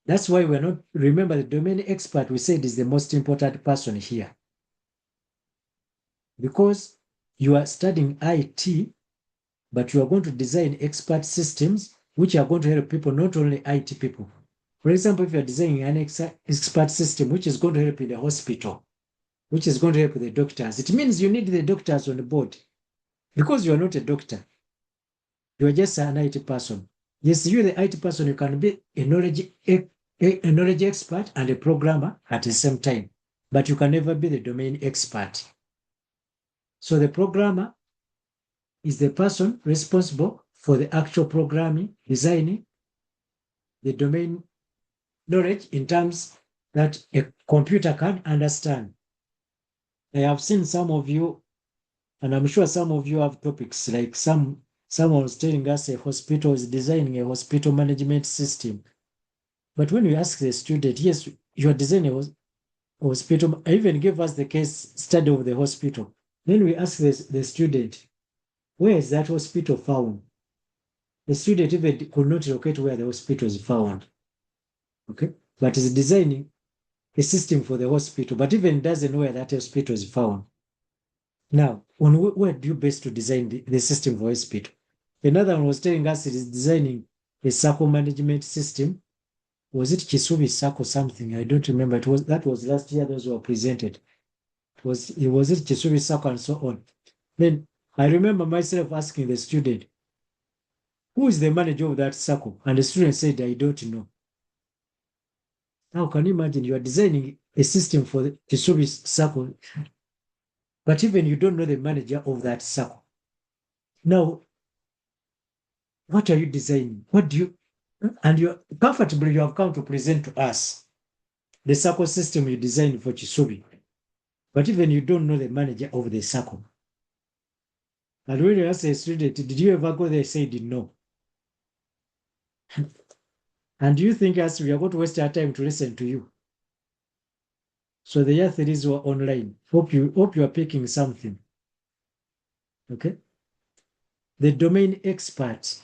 That's why we're not, remember the domain expert we said is the most important person here. Because you are studying IT, but you are going to design expert systems which are going to help people, not only IT people. For example, if you're designing an expert system which is going to help in the hospital, which is going to help the doctors, it means you need the doctors on the board. Because you are not a doctor, you are just an IT person. Yes, you're the IT person, you can be a knowledge expert and a programmer at the same time, but you can never be the domain expert. So the programmer is the person responsible for the actual programming, designing the domain knowledge in terms that a computer can understand. I have seen some of you, and I'm sure some of you have topics like someone was telling us a hospital is designing a hospital management system. But when we ask the student, yes, you are designing a hospital, I even gave us the case study of the hospital. Then we ask the student, where is that hospital found? The student even could not locate where the hospital is found. Okay, but is designing a system for the hospital, but even doesn't know where that hospital is found. Now, on where do you base to design the system for hospital? Another one was telling us it is designing a circle management system. Was it Kisubi circle something? I don't remember. That was last year. Those were presented. Was it Kisubi circle and so on? Then I remember myself asking the student, "Who is the manager of that circle?" And the student said, "I don't know." Now, can you imagine you are designing a system for the Kisubi circle, but even you don't know the manager of that circle? Now, what are you designing? What do you, and you comfortably you have come to present to us the circle system you designed for Kisubi, but even you don't know the manager of the circle. And when you ask a student, did you ever go there? They said no. And do you think us we are going to waste our time to listen to you? So the year threes were online. Hope you are picking something. Okay. The domain expert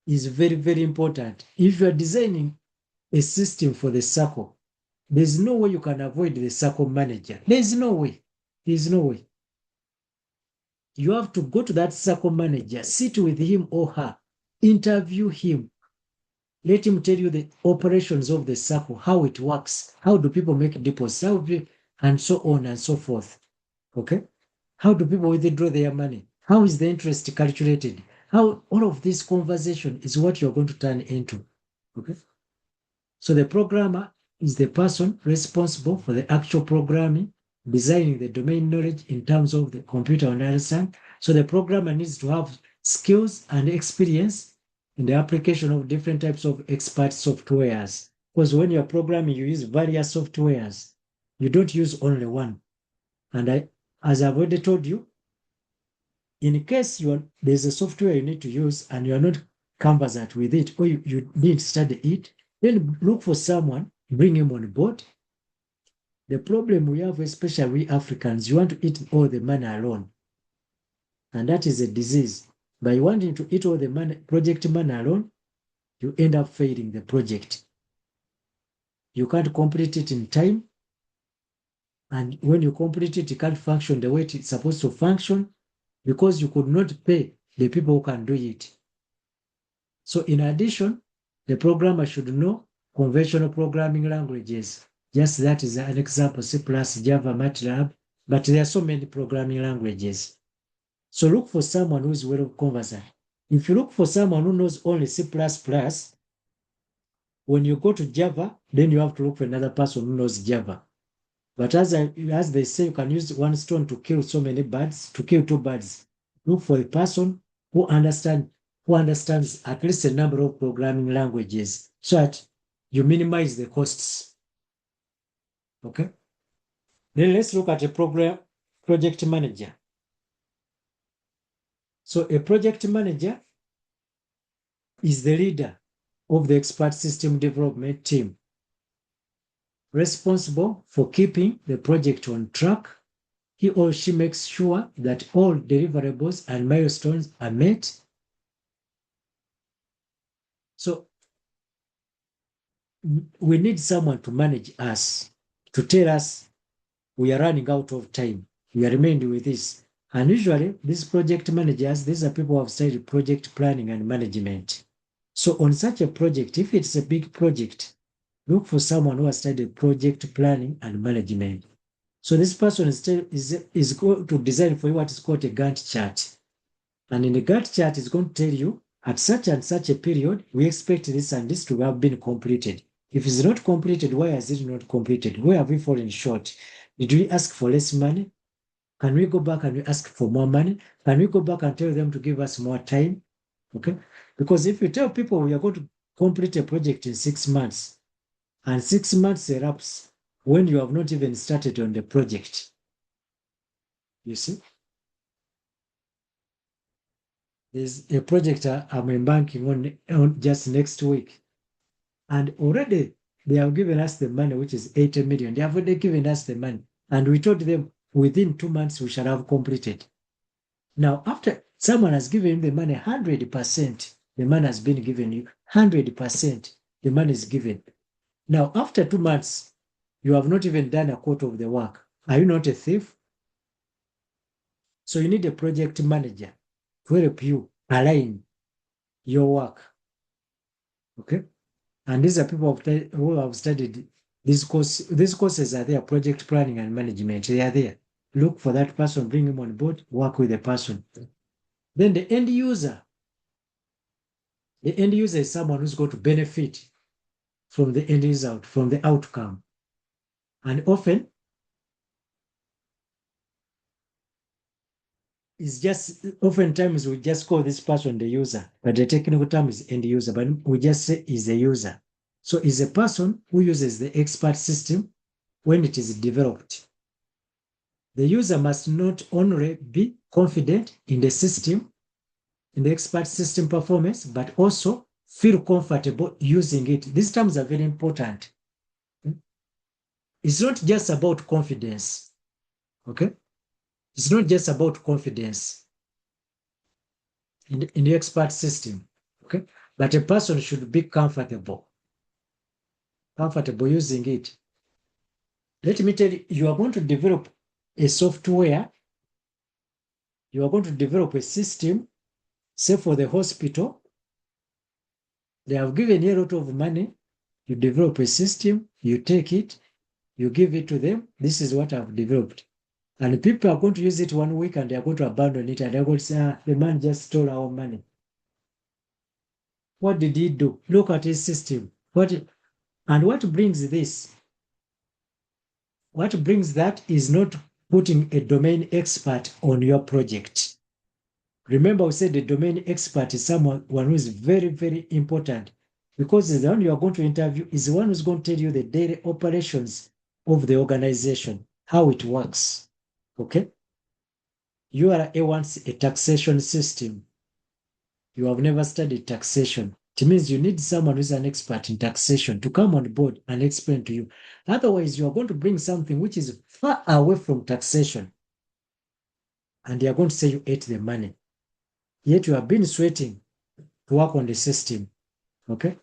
is very, very important. If you are designing a system for the circle. There's no way you can avoid the circle manager. There's no way. There's no way. You have to go to that circle manager, sit with him or her, interview him, let him tell you the operations of the circle, how it works, how do people make deposits, and so on and so forth. Okay? How do people withdraw their money? How is the interest calculated? How all of this conversation is what you're going to turn into. Okay? So the programmer is the person responsible for the actual programming, designing the domain knowledge in terms of the computer understand. So the programmer needs to have skills and experience in the application of different types of expert softwares. Because when you're programming, you use various softwares. You don't use only one. And as I've already told you, in case there's a software you need to use and you're not conversant with it, or you need to study it, then look for someone, bring him on board. The problem we have, especially we Africans, you want to eat all the money alone. And that is a disease. By wanting to eat all the money, project money alone, you end up failing the project. You can't complete it in time. And when you complete it, it can't function the way it's supposed to function because you could not pay the people who can do it. So in addition, the programmer should know conventional programming languages. Just that is an example, C++, Java, MATLAB, but there are so many programming languages. So look for someone who is well conversant. If you look for someone who knows only C++, when you go to Java, then you have to look for another person who knows Java. But as they say, you can use one stone to kill so many birds, to kill two birds. Look for a person who understands at least a number of programming languages so that you minimize the costs. Okay? Then let's look at a project manager. So a project manager is the leader of the expert system development team, responsible for keeping the project on track. He or she makes sure that all deliverables and milestones are met. So we need someone to manage us, to tell us we are running out of time. We are remaining with this. And usually these project managers, these are people who have studied project planning and management. So on such a project, if it's a big project, look for someone who has studied project planning and management. So this person is going to design for you what is called a Gantt chart. And in the Gantt chart, it's going to tell you at such and such a period, we expect this and this to have been completed. If it's not completed, why is it not completed? Where have we fallen short? Did we ask for less money? Can we go back and we ask for more money? Can we go back and tell them to give us more time? Okay? Because if you tell people we are going to complete a project in 6 months, and 6 months elapse when you have not even started on the project, you see? There's a project I'm embarking on just next week. And already they have given us the money, which is 80 million. They have already given us the money. And we told them within 2 months we shall have completed. Now, after someone has given the money 100%, the money has been given you 100%, the money is given. Now, after 2 months, you have not even done a quarter of the work. Are you not a thief? So you need a project manager to help you align your work. Okay? And these are people who have studied these courses. These courses are there, project planning and management. They are there. Look for that person, bring him on board, work with the person. Then the end user. The end user is someone who's going to benefit from the end result, from the outcome. And oftentimes we just call this person the user, but the technical term is end user, but we just say is a user. So is a person who uses the expert system when it is developed. The user must not only be confident in the system, in the expert system performance, but also feel comfortable using it. These terms are very important. It's not just about confidence, okay? It's not just about confidence in the expert system, okay? But a person should be comfortable. comfortable using it. Let me tell you, you are going to develop a software, you are going to develop a system, say for the hospital. They have given you a lot of money. You develop a system, you take it, you give it to them. This is what I've developed. And people are going to use it 1 week and they are going to abandon it and they're going to say, ah, the man just stole our money. What did he do? Look at his system. And what brings this? What brings that is not putting a domain expert on your project. Remember, we said the domain expert is someone who is very, very important because the one you are going to interview is the one who's going to tell you the daily operations of the organization, how it works. Okay? You are once a taxation system. You have never studied taxation. It means you need someone who's an expert in taxation to come on board and explain to you. Otherwise, you are going to bring something which is far away from taxation. And they are going to say you ate the money. Yet you have been sweating to work on the system. Okay?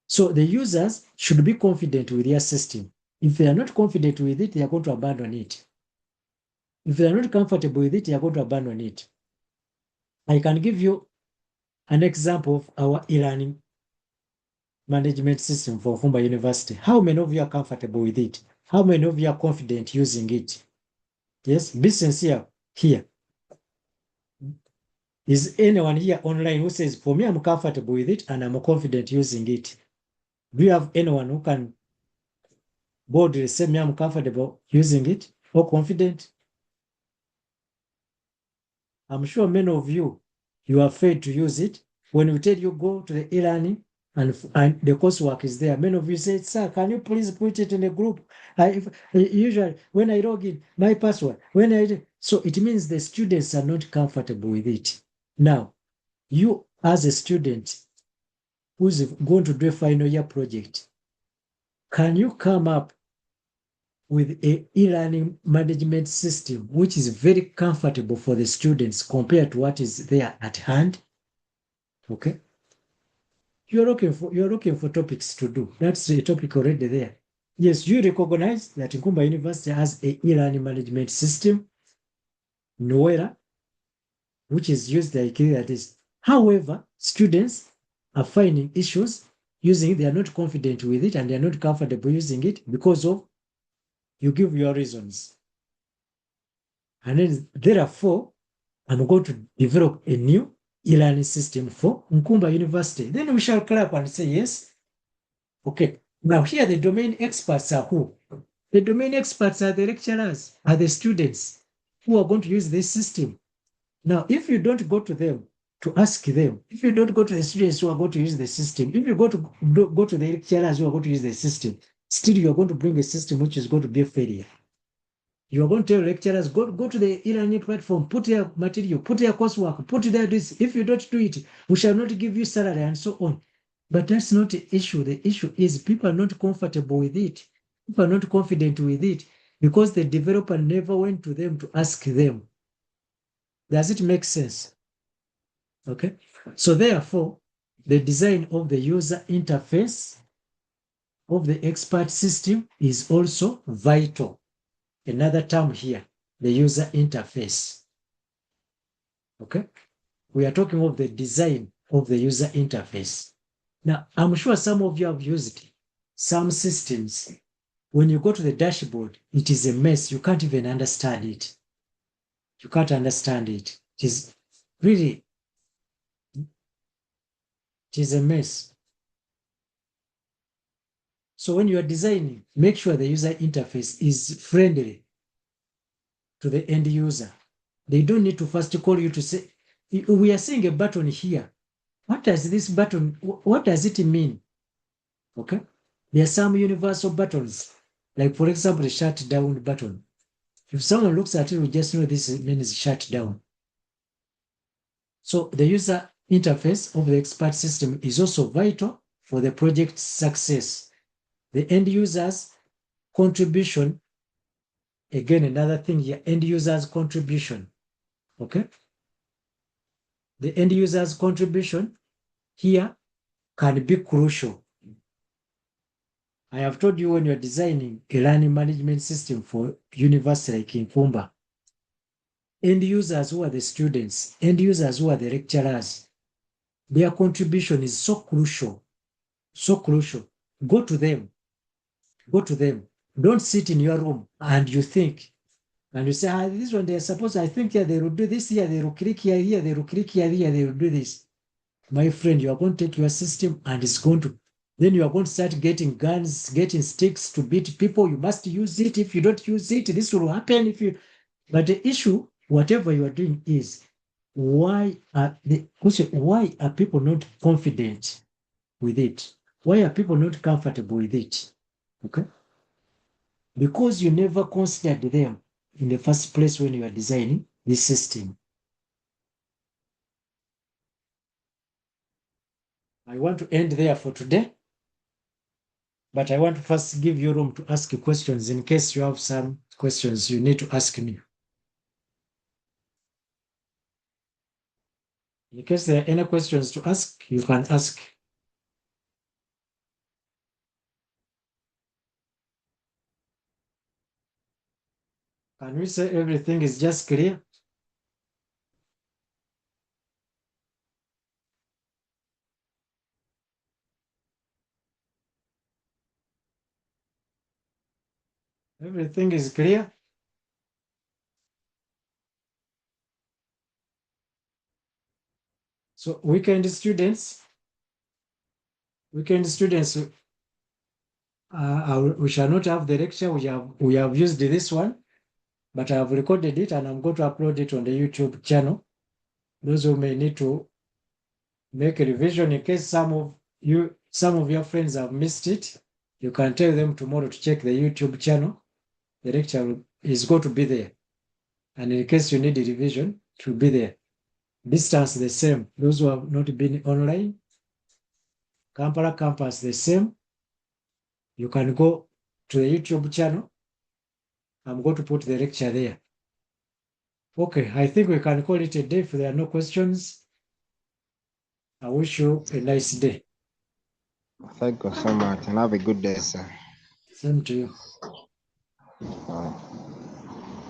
So the users should be confident with their system. If they are not confident with it, they are going to abandon it. If they are not comfortable with it, they are going to abandon it. I can give you an example of our e-learning management system for Fumba University. How many of you are comfortable with it? How many of you are confident using it? Yes, be sincere here. Is anyone here online who says, for me, I'm comfortable with it and I'm confident using it? Do you have anyone who can boldly say, me, I'm comfortable using it or confident? I'm sure many of you, you are afraid to use it. When we tell you go to the e-learning and the coursework is there, many of you say, sir, can you please put it in the group? Usually, when I log in, my password, so it means the students are not comfortable with it. Now, you as a student who's going to do a final year project, can you come up with a e-learning management system which is very comfortable for the students compared to what is there at hand? Okay. You're looking for topics to do. That's a topic already there. Yes, you recognize that Nkumba University has a e-learning management system, Noera, which is used like that is. However, students are finding issues using it. They are not confident with it and they are not comfortable using it because of you give your reasons. And then therefore, I'm going to develop a new e-learning system for Nkumba University. Then we shall clap and say yes. Okay. Now here the domain experts are who? The domain experts are the lecturers, are the students who are going to use this system. Now, if you don't go to them to ask them, if you don't go to the students who are going to use the system, if you go to the lecturers who are going to use the system, still you are going to bring a system which is going to be a failure. You are going to tell lecturers, go to the e-learning platform, put your material, put your coursework, put there this. If you don't do it, we shall not give you salary and so on. But that's not the issue. The issue is people are not comfortable with it. People are not confident with it because the developer never went to them to ask them. Does it make sense? Okay. So therefore, the design of the user interface of the expert system is also vital. Another term here, the user interface. Okay. We are talking of the design of the user interface. Now, I'm sure some of you have used some systems. When you go to the dashboard, it is a mess. You can't even understand it. You can't understand it. It is really, it is a mess. So when you are designing, make sure the user interface is friendly to the end user. They don't need to first call you to say, we are seeing a button here. What does this button, what does it mean? Okay. There are some universal buttons, like for example, the shutdown button. If someone looks at it, we just know this means shutdown. So the user interface of the expert system is also vital for the project success. The end user's contribution, again, another thing here, end user's contribution, okay? The end user's contribution here can be crucial. I have told you when you're designing a learning management system for university like in Kumba, end users who are the students, end users who are the lecturers, their contribution is so crucial, so crucial. Go to them, go to them. Don't sit in your room and you think, and you say, this one they're supposed, I think they will do this here, they will click here, they will click here, they will do this. My friend, you are going to take your system and it's going to, then you are going to start getting guns, getting sticks to beat people. You must use it. If you don't use it, this will happen. But the issue, whatever you are doing is, why are people not confident with it? Why are people not comfortable with it? Okay. Because you never considered them in the first place when you are designing this system. I want to end there for today, but I want to first give you room to ask questions in case you have some questions you need to ask me. In case there are any questions to ask, you can ask. Can we say everything is just clear? Everything is clear? So weekend students, we shall not have the lecture. We have used this one, but I have recorded it and I'm going to upload it on the YouTube channel. Those who may need to make a revision in case some of your friends have missed it, you can tell them tomorrow to check the YouTube channel. The lecture is going to be there. And in case you need a revision, it will be there. Distance the same. Those who have not been online, Kampala campus the same. You can go to the YouTube channel. I'm going to put the lecture there. Okay, I think we can call it a day if there are no questions. I wish you a nice day. Thank you so much and have a good day, sir. Same to you. All right.